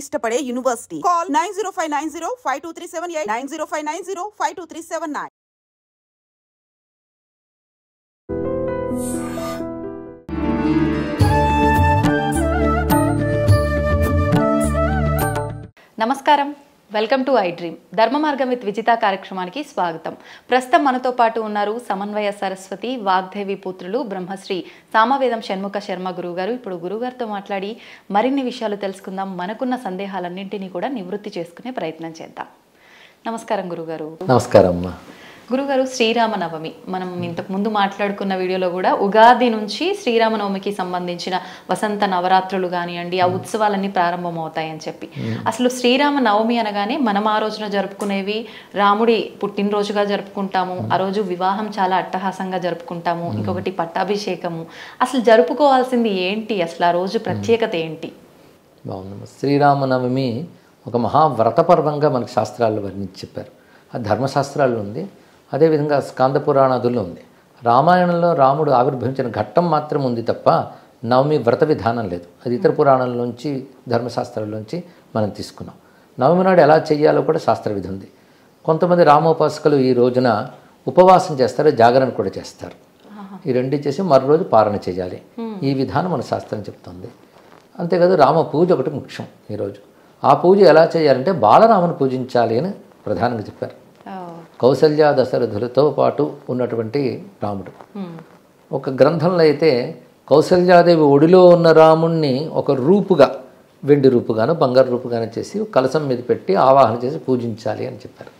ఇష్టపడే university. Call 9059052378 9059052379. నమస్కారం, welcome to I dream. ధర్మ మార్గం విత్ విజిత కార్యక్రమానికి స్వాగతం. ప్రస్తుతం మనతో పాటు ఉన్నారు సమన్వయ సరస్వతి వాగ్దేవి పుత్రులు బ్రహ్మశ్రీ సామవేదం షణ్ముఖ శర్మ గురువుగారు. ఇప్పుడు గురువుగారితో మాట్లాడి మరిన్ని విషయాలు తెలుసుకుందాం. మనకున్న సందేహాలన్నింటినీ కూడా నివృత్తి చేసుకునే ప్రయత్నం చేద్దాం. నమస్కారం గురుగారు. నమస్కారం అమ్మా. గురుగారు, శ్రీరామనవమి మనం ఇంతకు ముందు మాట్లాడుకున్న వీడియోలో కూడా ఉగాది నుంచి శ్రీరామనవమికి సంబంధించిన వసంత నవరాత్రులు కానివ్వండి, ఆ ఉత్సవాలన్నీ ప్రారంభమవుతాయని చెప్పి, అసలు శ్రీరామనవమి అనగానే మనం ఆ రోజున జరుపుకునేవి రాముడి పుట్టినరోజుగా జరుపుకుంటాము. ఆ రోజు వివాహం చాలా అట్టహాసంగా జరుపుకుంటాము. ఇంకొకటి పట్టాభిషేకము. అసలు జరుపుకోవాల్సింది ఏంటి? అసలు ఆ రోజు ప్రత్యేకత ఏంటి? బాగుందమ్మా. శ్రీరామనవమి ఒక మహావ్రతపర్వంగా మనకు శాస్త్రాల్లో వర్ణించి చెప్పారు. ఆ ధర్మశాస్త్రాల్లో ఉంది, అదేవిధంగా స్కాంద పురాణాదుల్లో ఉంది. రామాయణంలో రాముడు ఆవిర్భవించిన ఘట్టం మాత్రం ఉంది తప్ప నవమి వ్రత విధానం లేదు. అది ఇతర పురాణాల్లోంచి ధర్మశాస్త్రాల్లోంచి మనం తీసుకున్నాం. నవమి నాడు ఎలా చేయాలో కూడా శాస్త్ర విధి ఉంది. కొంతమంది రామోపాసకులు ఈ రోజున ఉపవాసం చేస్తారు, జాగరణ కూడా చేస్తారు. ఈ రెండు చేసి మరో రోజు పారణ చేయాలి. ఈ విధానం మన శాస్త్రం చెప్తుంది. అంతేకాదు రామ పూజ ఒకటి ముఖ్యం ఈరోజు. ఆ పూజ ఎలా చేయాలంటే బాలరాముని పూజించాలి అని ప్రధానంగా చెప్పారు. కౌసల్య దశరథులతో పాటు ఉన్నటువంటి రాముడు. ఒక గ్రంథంలో అయితే కౌసల్యాదేవి ఒడిలో ఉన్న రాముణ్ణి ఒక రూపుగా, వెండి రూపుగాను బంగారు రూపుగాను చేసి కలశం మీద పెట్టి ఆవాహన చేసి పూజించాలి అని చెప్పారు.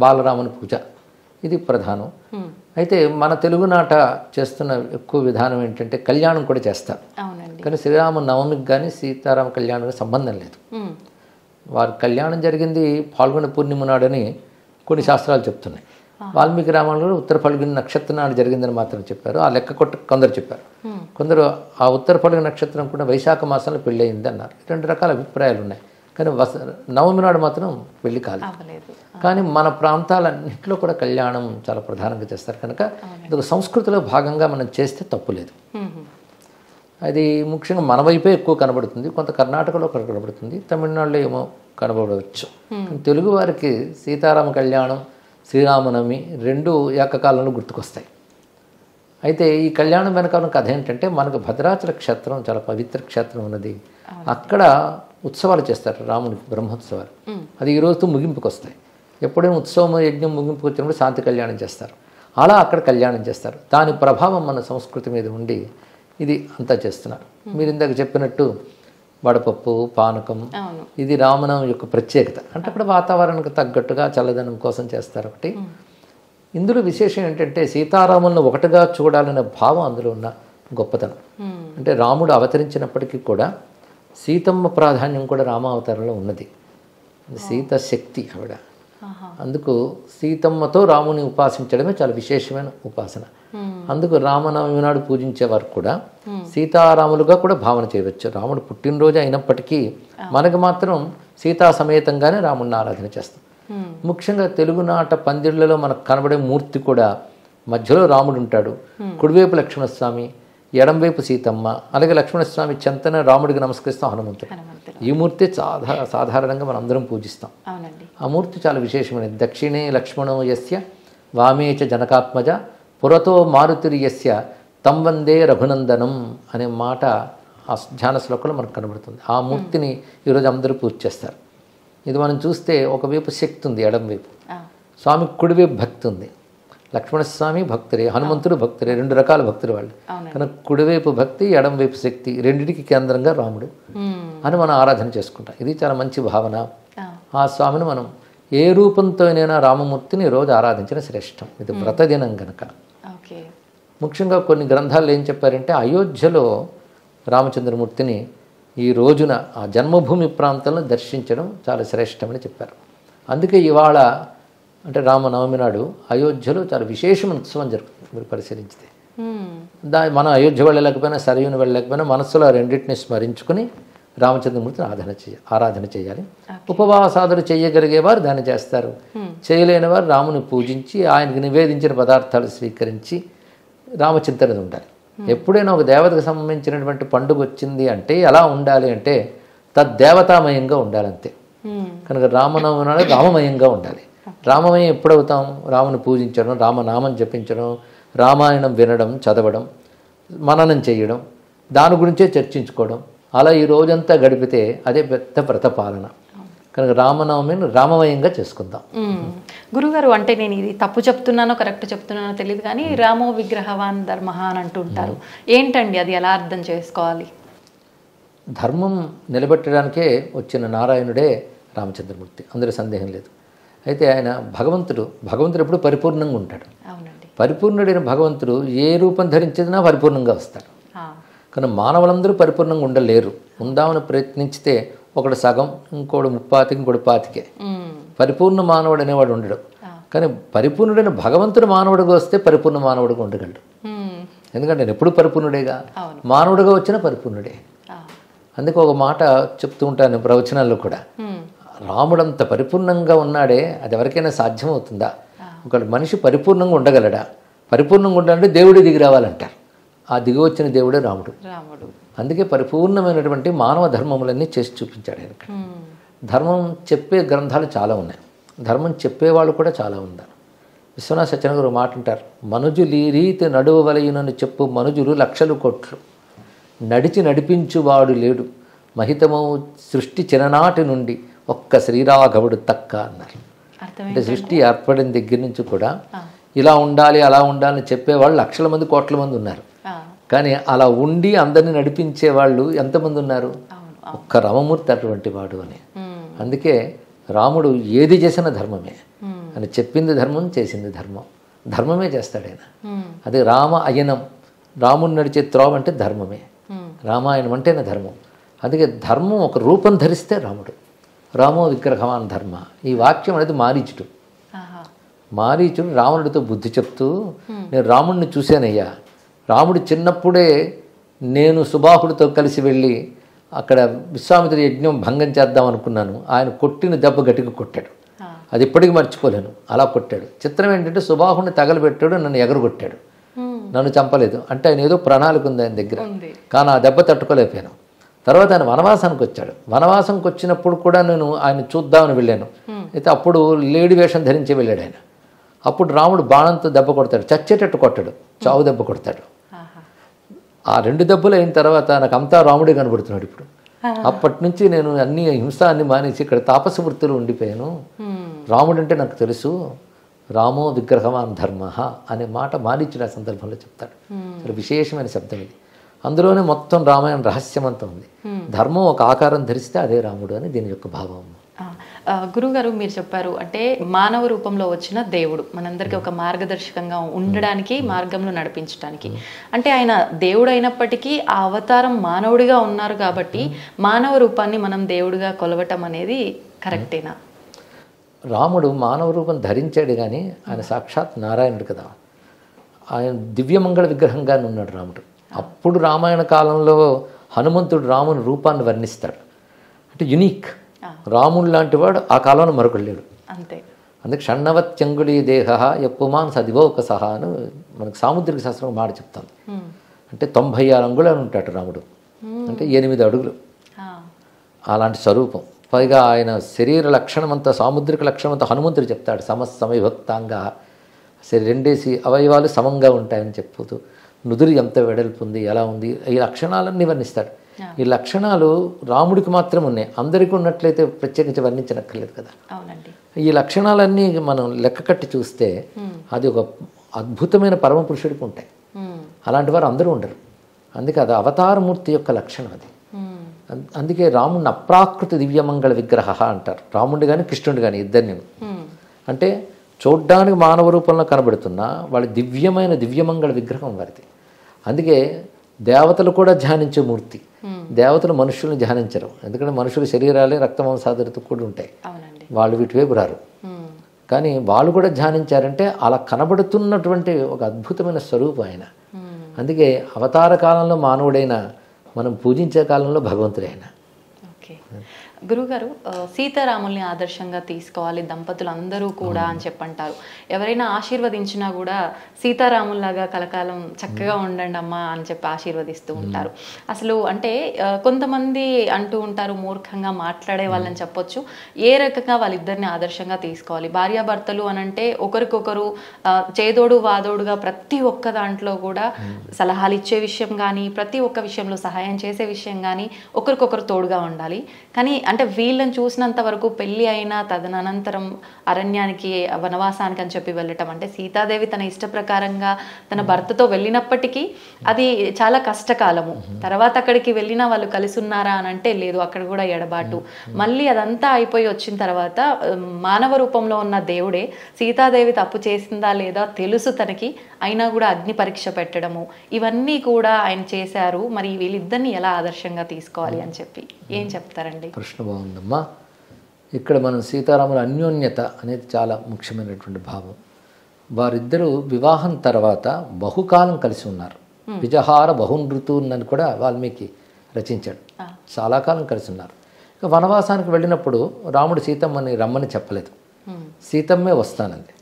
బాలరాముని పూజ ఇది ప్రధానం. అయితే మన తెలుగునాట చేస్తున్న ఎక్కువ విధానం ఏంటంటే కళ్యాణం కూడా చేస్తారు. కానీ శ్రీరామ నవమికి కానీ సీతారామ కళ్యాణానికి సంబంధం లేదు. వారి కళ్యాణం జరిగింది పాల్గొన పూర్ణిమ నాడని కొన్ని శాస్త్రాలు చెప్తున్నాయి. వాల్మీకి రామాయణంలో ఉత్తర ఫల్గుని నక్షత్రం నాడు జరిగిందని మాత్రం చెప్పారు. ఆ లెక్క కొట్ట కొందరు చెప్పారు. కొందరు ఆ ఉత్తర ఫల్గుని నక్షత్రం కూడా వైశాఖ మాసంలో పెళ్ళి అయింది అన్నారు. రెండు రకాల అభిప్రాయాలు ఉన్నాయి. కానీ నవమి నాడు మాత్రం పెళ్లి కాలేదు. కానీ మన ప్రాంతాలన్నింటిలో కూడా కళ్యాణం చాలా ప్రధానంగా చేస్తారు. కనుక ఇది ఒక సంస్కృతిలో భాగంగా మనం చేస్తే తప్పు లేదు. అది ముఖ్యంగా మన వైపే ఎక్కువ కనబడుతుంది. కొంత కర్ణాటకలో కనబడుతుంది, తమిళనాడులో ఏమో కనబడవచ్చు. తెలుగు వారికి సీతారామ కళ్యాణం, శ్రీరామనవమి రెండు ఏకకాలంలో గుర్తుకొస్తాయి. అయితే ఈ కళ్యాణం వెనకాల కథ ఏంటంటే, మనకు భద్రాచల క్షేత్రం చాలా పవిత్ర క్షేత్రం ఉన్నది. అక్కడ ఉత్సవాలు చేస్తారు, రామునికి బ్రహ్మోత్సవాలు. అది ఈ రోజుతో ముగింపుకు వస్తాయి. ఎప్పుడైనా ఉత్సవం యజ్ఞం ముగింపుకు వచ్చినప్పుడు శాంతి కళ్యాణం చేస్తారు. అలా అక్కడ కళ్యాణం చేస్తారు. దాని ప్రభావం మన సంస్కృతి మీద ఉండి ఇది అంతా చేస్తున్నారు. మీరు ఇందాక చెప్పినట్టు వడపప్పు, పానకం, ఇది రామనవమి యొక్క ప్రత్యేకత. అంటే అక్కడ వాతావరణానికి తగ్గట్టుగా చల్లదనం కోసం చేస్తారు. ఒకటి ఇందులో విశేషం ఏంటంటే సీతారాములను ఒకటిగా చూడాలనే భావం అందులో ఉన్న గొప్పతనం. అంటే రాముడు అవతరించినప్పటికీ కూడా సీతమ్మ ప్రాధాన్యం కూడా రామావతారంలో ఉన్నది. సీత శక్తి ఆవిడ. అందుకు సీతమ్మతో రాముని ఉపాసించడమే చాలా విశేషమైన ఉపాసన. అందుకు రామనవమి నాడు పూజించేవారు కూడా సీతారాములుగా కూడా భావన చేయవచ్చు. రాముడు పుట్టినరోజు అయినప్పటికీ మనకు మాత్రం సీతా సమేతంగానే రాముడిని ఆరాధన చేస్తాం. ముఖ్యంగా తెలుగునాట పందిళ్లలో మనకు కనబడే మూర్తి కూడా మధ్యలో రాముడు ఉంటాడు, కుడివైపు లక్ష్మణస్వామి, ఎడంవైపు సీతమ్మ, అలాగే లక్ష్మణస్వామి చెంతన రాముడికి నమస్కరిస్తాం హనుమంతుడు. ఈ మూర్తి సాధారణంగా మనం అందరం పూజిస్తాం. ఆ మూర్తి చాలా విశేషమైనది. దక్షిణే లక్ష్మణో యస్య వామే చ జనకాత్మజ పురతో మారుతిరి యస్య తం వందే రఘునందనం అనే మాట ఆ ధ్యాన శ్లోకంలో మనకు కనబడుతుంది. ఆ మూర్తిని ఈరోజు అందరూ పూజ చేస్తారు. ఇది మనం చూస్తే ఒకవైపు శక్తి ఉంది, ఎడంవైపు స్వామి, కుడివైపు భక్తి ఉంది. లక్ష్మణస్వామి భక్తులే, హనుమంతుడు భక్తులే, రెండు రకాల భక్తులు వాళ్ళు. కనుక కుడివైపు భక్తి, ఎడంవైపు శక్తి, రెండింటికి కేంద్రంగా రాముడు అని మనం ఆరాధన చేసుకుంటాం. ఇది చాలా మంచి భావన. ఆ స్వామిని మనం ఏ రూపంతోనైనా రామమూర్తిని రోజు ఆరాధించిన శ్రేష్టం. ఇది వ్రతదినం కనుక. ముఖ్యంగా కొన్ని గ్రంథాల్లో ఏం చెప్పారంటే, అయోధ్యలో రామచంద్రమూర్తిని ఈ రోజున ఆ జన్మభూమి ప్రాంతంలో దర్శించడం చాలా శ్రేష్టమని చెప్పారు. అందుకే ఇవాళ అంటే రామనవమి నాడు అయోధ్యలో చాలా విశేషమైన ఉత్సవం జరుగుతుంది. మీరు పరిశీలించితే మనం అయోధ్య వెళ్ళలేకపోయినా, సరయుని వెళ్ళలేకపోయినా మనస్సులో రెండింటిని స్మరించుకుని రామచంద్రమూర్తిని ఆరాధన చేయాలి. ఉపవాసాదులు చేయగలిగేవారు దాన్ని చేస్తారు. చేయలేని వారు రాముని పూజించి ఆయనకు నివేదించిన పదార్థాలు స్వీకరించి రామచింతన ఉండాలి. ఎప్పుడైనా ఒక దేవతకు సంబంధించినటువంటి పండుగ వచ్చింది అంటే ఎలా ఉండాలి అంటే, తద్దేవతామయంగా ఉండాలంతే. కనుక రామనవమి నాడు రామమయంగా ఉండాలి. రామమయం ఎప్పుడవుతాం? రాముని పూజించడం, రామనామం జపించడం, రామాయణం వినడం, చదవడం, మననం చేయడం, దాని గురించే చర్చించుకోవడం, అలా ఈ రోజంతా గడిపితే అదే పెద్ద వ్రతపాలన. కనుక రామనవమిని రామమయంగా చేసుకుందాం. గురుగారు, అంటే నేను ఇది తప్పు చెప్తున్నానో కరెక్ట్ చెప్తున్నానో తెలియదు కానీ రామో విగ్రహవాన్ ధర్మ అని అంటుంటారు. ఏంటండి అది, ఎలా అర్థం చేసుకోవాలి? ధర్మం నిలబెట్టడానికే వచ్చిన నారాయణుడే రామచంద్రమూర్తి, అందులో సందేహం లేదు. అయితే ఆయన భగవంతుడు ఎప్పుడు పరిపూర్ణంగా ఉంటాడు. అవునండి. పరిపూర్ణుడైన భగవంతుడు ఏ రూపం ధరించినా పరిపూర్ణంగా వస్తాడు. కానీ మానవులందరూ పరిపూర్ణంగా ఉండలేరు. ఉందామని ప్రయత్నించితే ఒకడు సగం, ఇంకోడు 30, ఇంకోడు 25. పరిపూర్ణ మానవుడు అనేవాడు ఉండడు. కానీ పరిపూర్ణుడైన భగవంతుడు మానవుడిగా వస్తే పరిపూర్ణ మానవుడిగా ఉండగలడు. ఎందుకంటే నేను ఎప్పుడు పరిపూర్ణుడేగా, మానవుడిగా వచ్చిన పరిపూర్ణుడే. అందుకే ఒక మాట చెప్తూ ఉంటాను ప్రవచనాల్లో కూడా, రాముడంత పరిపూర్ణంగా ఉన్నాడే, అది ఎవరికైనా సాధ్యమవుతుందా? ఒక మనిషి పరిపూర్ణంగా ఉండగలడా? పరిపూర్ణంగా ఉండాలంటే దేవుడే దిగి రావాలంటారు. ఆ దిగి వచ్చిన దేవుడే రాముడు. అందుకే పరిపూర్ణమైనటువంటి మానవ ధర్మములన్నీ చేసి చూపించాడు ఆయన. ధర్మం చెప్పే గ్రంథాలు చాలా ఉన్నాయి, ధర్మం చెప్పేవాళ్ళు కూడా చాలా ఉన్నారు. విశ్వనాథ సత్యనారాయణ గారు మాట అంటారు, మనుజులు ఈ రీతి నడువవలయునని చెప్పు మనుజులు లక్షలు కోట్లు, నడిచి నడిపించువాడు లేడు, మహితమౌ సృష్టి చిన్ననాటి నుండి ఒక్క శ్రీరాఘవుడు తక్క అన్నారు. అంటే సృష్టి ఏర్పడిన దగ్గర నుంచి కూడా ఇలా ఉండాలి అలా ఉండాలని చెప్పేవాళ్ళు లక్షల మంది, కోట్ల మంది ఉన్నారు. కానీ అలా ఉండి అందరినీ నడిపించే వాళ్ళు ఎంతమంది ఉన్నారు? ఒక్క రామమూర్తి అటువంటి వాడు అని. అందుకే రాముడు ఏది చేసిన ధర్మమే అని, చెప్పింది ధర్మం, చేసింది ధర్మం, ధర్మమే చేస్తాడు ఆయన. అదే రామ అయనం, రాముడు నడిచే త్రోవ అంటే ధర్మమే, రామాయణం అంటేనే ధర్మం. అందుకే ధర్మం ఒక రూపం ధరిస్తే రాముడు. రామో విగ్రహవాన్ ధర్మ, ఈ వాక్యం అనేది మారీచుడు రావణుడితో బుద్ధి చెప్తూ, నేను రాముడిని చూశానయ్యా, రాముడు చిన్నప్పుడే నేను సుబాహుడితో కలిసి వెళ్ళి అక్కడ విశ్వామిత్ర యజ్ఞం భంగం చేద్దాం అనుకున్నాను, ఆయన కొట్టిన దెబ్బ గట్టిగా కొట్టాడు, అది ఇప్పటికీ మర్చిపోలేను, అలా కొట్టాడు. చిత్రం ఏంటంటే సుబాహుడిని తగలబెట్టాడు, నన్ను ఎగరగొట్టాడు, నన్ను చంపలేదు. అంటే ఆయన ఏదో ప్రణాళిక ఉంది ఆయన దగ్గర, కానీ ఆ దెబ్బ తట్టుకోలేకపోయాను. తర్వాత ఆయన వనవాసానికి వచ్చాడు. వనవాసంకి వచ్చినప్పుడు కూడా నేను ఆయన చూద్దామని వెళ్ళాను. అయితే అప్పుడు లేడి వేషం ధరించి వెళ్ళాడు ఆయన. అప్పుడు రాముడు బాణంతో దెబ్బ కొడతాడు, చచ్చేటట్టు కొట్టాడు, చావు దెబ్బ కొడతాడు. ఆ 2 దెబ్బలు అయిన తర్వాత నాకు అంతా రాముడే కనబడుతున్నాడు ఇప్పుడు. అప్పటి నుంచి నేను అన్ని హింసాన్ని మానేసి ఇక్కడ తాపస వృత్తులు ఉండిపోయాను. రాముడు అంటే నాకు తెలుసు, రామో విగ్రహవాన్ ధర్మ అనే మాట మారీచుడు ఆ సందర్భంలో చెప్తాడు. చాలా విశేషమైన శబ్దం ఇది. అందులోనే మొత్తం రామాయణ రహస్యమంతా ఉంది. ధర్మం ఒక ఆకారం ధరిస్తే అదే రాముడు అని దీని యొక్క భావం. గురుగారు, మీరు చెప్పారు అంటే మానవ రూపంలో వచ్చిన దేవుడు మనందరికీ ఒక మార్గదర్శకంగా ఉండడానికి, మార్గంలో నడిపించడానికి. అంటే ఆయన దేవుడు అయినప్పటికీ ఆ అవతారం మానవుడిగా ఉన్నారు కాబట్టి మానవ రూపాన్ని మనం దేవుడిగా కొలవటం అనేది కరెక్టేనా? రాముడు మానవ రూపం ధరించాడు కానీ ఆయన సాక్షాత్ నారాయణుడు కదా. ఆయన దివ్యమంగళ విగ్రహంగానే ఉన్నాడు రాముడు. అప్పుడు రామాయణ కాలంలో హనుమంతుడు రాముని రూపాన్ని వర్ణిస్తాడు. అంటే యునీక్, రాముడు లాంటి వాడు ఆ కాలంలో మరొకడు లేడు. అంతే. అందుకే షణ్ణవత్యంగుళీ దేహ యప్పుమాన్ సదివోక సహా అని మనకు సాముద్రిక శాస్త్రం మాట చెప్తాను. అంటే 96 అంగుళాలు ఉంటాడు రాముడు, అంటే 8 అడుగులు. అలాంటి స్వరూపం. పైగా ఆయన శరీర లక్షణమంతా, సాముద్రిక లక్షణమంతా హనుమంతుడు చెప్తాడు. సమసమవిభక్తాంగా, సరే 2 అవయవాలు సమంగా ఉంటాయని చెప్పుతూ, నుదురు ఎంత వెడల్పు ఉంది, ఎలా ఉంది, ఈ లక్షణాలన్నీ వర్ణిస్తాడు. ఈ లక్షణాలు రాముడికి మాత్రం ఉన్నాయి, అందరికీ ఉన్నట్లయితే ప్రత్యేకించి వర్ణించనక్కర్లేదు కదా. ఈ లక్షణాలన్నీ మనం లెక్క కట్టి చూస్తే అది ఒక అద్భుతమైన పరమపురుషుడికి ఉంటాయి. అలాంటి వారు అందరూ ఉండరు. అందుకే అది అవతారమూర్తి యొక్క లక్షణం అది. అందుకే రాముడిని అప్రాకృత దివ్యమంగళ విగ్రహ అంటారు. రాముడు కానీ కృష్ణుడు కానీ ఇద్దరిని. అంటే చూడ్డానికి మానవ రూపంలో కనబడుతున్నా వాళ్ళ దివ్యమంగళ విగ్రహం వారిది. అందుకే దేవతలు కూడా ధ్యానించే మూర్తి. దేవతలు మనుషులను ధ్యానించరు, ఎందుకంటే మనుషుల శరీరాలే రక్తమాంసాదులతో కూడి ఉంటాయి, వాళ్ళు వీటి వైపు రారు. కానీ వాళ్ళు కూడా ధ్యానించారంటే అలా కనబడుతున్నటువంటి ఒక అద్భుతమైన స్వరూపం ఆయన. అందుకే అవతార కాలంలో మానవుడైన, మనం పూజించే కాలంలో భగవంతుడైన. ఓకే గురుగారు సీతారాముల్ని ఆదర్శంగా తీసుకోవాలి దంపతులు అందరూ కూడా అని చెప్పంటారు. ఎవరైనా ఆశీర్వదించినా కూడా సీతారాముల్లాగా కలకాలం చక్కగా ఉండండి అమ్మా అని చెప్పి ఆశీర్వదిస్తూ ఉంటారు. అసలు అంటే కొంతమంది అంటూ ఉంటారు, మూర్ఖంగా మాట్లాడే వాళ్ళని చెప్పొచ్చు, ఏ రకంగా వాళ్ళిద్దరిని ఆదర్శంగా తీసుకోవాలి. భార్యాభర్తలు అని అంటే ఒకరికొకరు చేదోడు వాదోడుగా ప్రతి ఒక్క దాంట్లో కూడా సలహాలు ఇచ్చే విషయం కానీ, ప్రతి ఒక్క విషయంలో సహాయం చేసే విషయం కానీ ఒకరికొకరు తోడుగా ఉండాలి. కానీ అంటే వీళ్ళని చూసినంత వరకు పెళ్ళి అయినా తదనంతరం అరణ్యానికి వనవాసానికి అని చెప్పి వెళ్ళటం అంటే సీతాదేవి తన ఇష్ట ప్రకారంగా తన భర్తతో వెళ్ళినప్పటికీ అది చాలా కష్టకాలము. తర్వాత అక్కడికి వెళ్ళినా వాళ్ళు కలిసి ఉన్నారా అని అంటే లేదు, అక్కడ కూడా ఎడబాటు. మళ్ళీ అదంతా అయిపోయి వచ్చిన తర్వాత మానవ రూపంలో ఉన్న దేవుడే సీతాదేవి తప్పు చేసిందా లేదా తెలుసు తనకి, అయినా కూడా అగ్ని పరీక్ష పెట్టడము ఇవన్నీ కూడా ఆయన చేశారు. మరి వీళ్ళిద్దరిని ఎలా ఆదర్శంగా తీసుకోవాలి అని చెప్పి ఏం చెప్తారండి? ప్రశ్న బాగుందమ్మా. ఇక్కడ మనం సీతారాముల అన్యోన్యత అనేది చాలా ముఖ్యమైనటువంటి భావం. వారిద్దరూ వివాహం తర్వాత బహుకాలం కలిసి ఉన్నారు. విజహార బహునృతువునని కూడా వాల్మీకి రచించాడు. చాలా కాలం కలిసి ఉన్నారు. ఇక వనవాసానికి వెళ్ళినప్పుడు రాముడు సీతమ్మని రమ్మని చెప్పలేదు, సీతమ్మే వస్తానంది.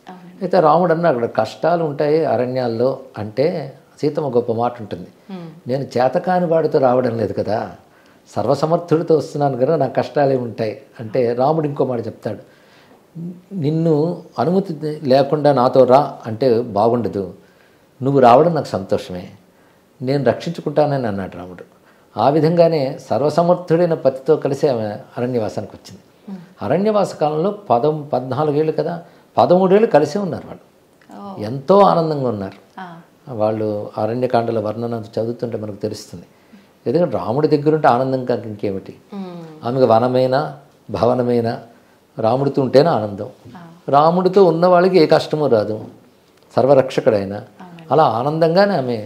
అయితే రాముడు అన్న అక్కడ కష్టాలు ఉంటాయి అరణ్యాల్లో అంటే సీతమ్మ గొప్ప మాట ఉంటుంది, నేను చేతకాని వాడితో రావడం లేదు కదా, సర్వసమర్థుడితో వస్తున్నాను కదా, నాకు కష్టాలే ఉంటాయి అంటే రాముడు ఇంకో మాట చెప్తాడు, నిన్ను అనుమతి లేకుండా నాతో రా అంటే బాగుండదు, నువ్వు రావడం నాకు సంతోషమే, నేను రక్షించుకుంటానని అన్నాడు రాముడు. ఆ విధంగానే సర్వసమర్థుడైన పతితో కలిసి ఆమె అరణ్యవాసానికి వచ్చింది. అరణ్యవాస కాలంలో 14 ఏళ్ళు కదా, 13 ఏళ్ళు కలిసే ఉన్నారు. వాళ్ళు ఎంతో ఆనందంగా ఉన్నారు. వాళ్ళు అరణ్యకాండల వర్ణన చదువుతుంటే మనకు తెలుస్తుంది. ఎందుకంటే రాముడి దగ్గర ఉంటే ఆనందం కాక ఇంకేమిటి. ఆమెకు వనమైన భవనమైన రాముడితో ఉంటేనే ఆనందం. రాముడితో ఉన్న వాళ్ళకి ఏ కష్టమూ రాదు, సర్వరక్షకుడైన. అలా ఆనందంగానే ఆమె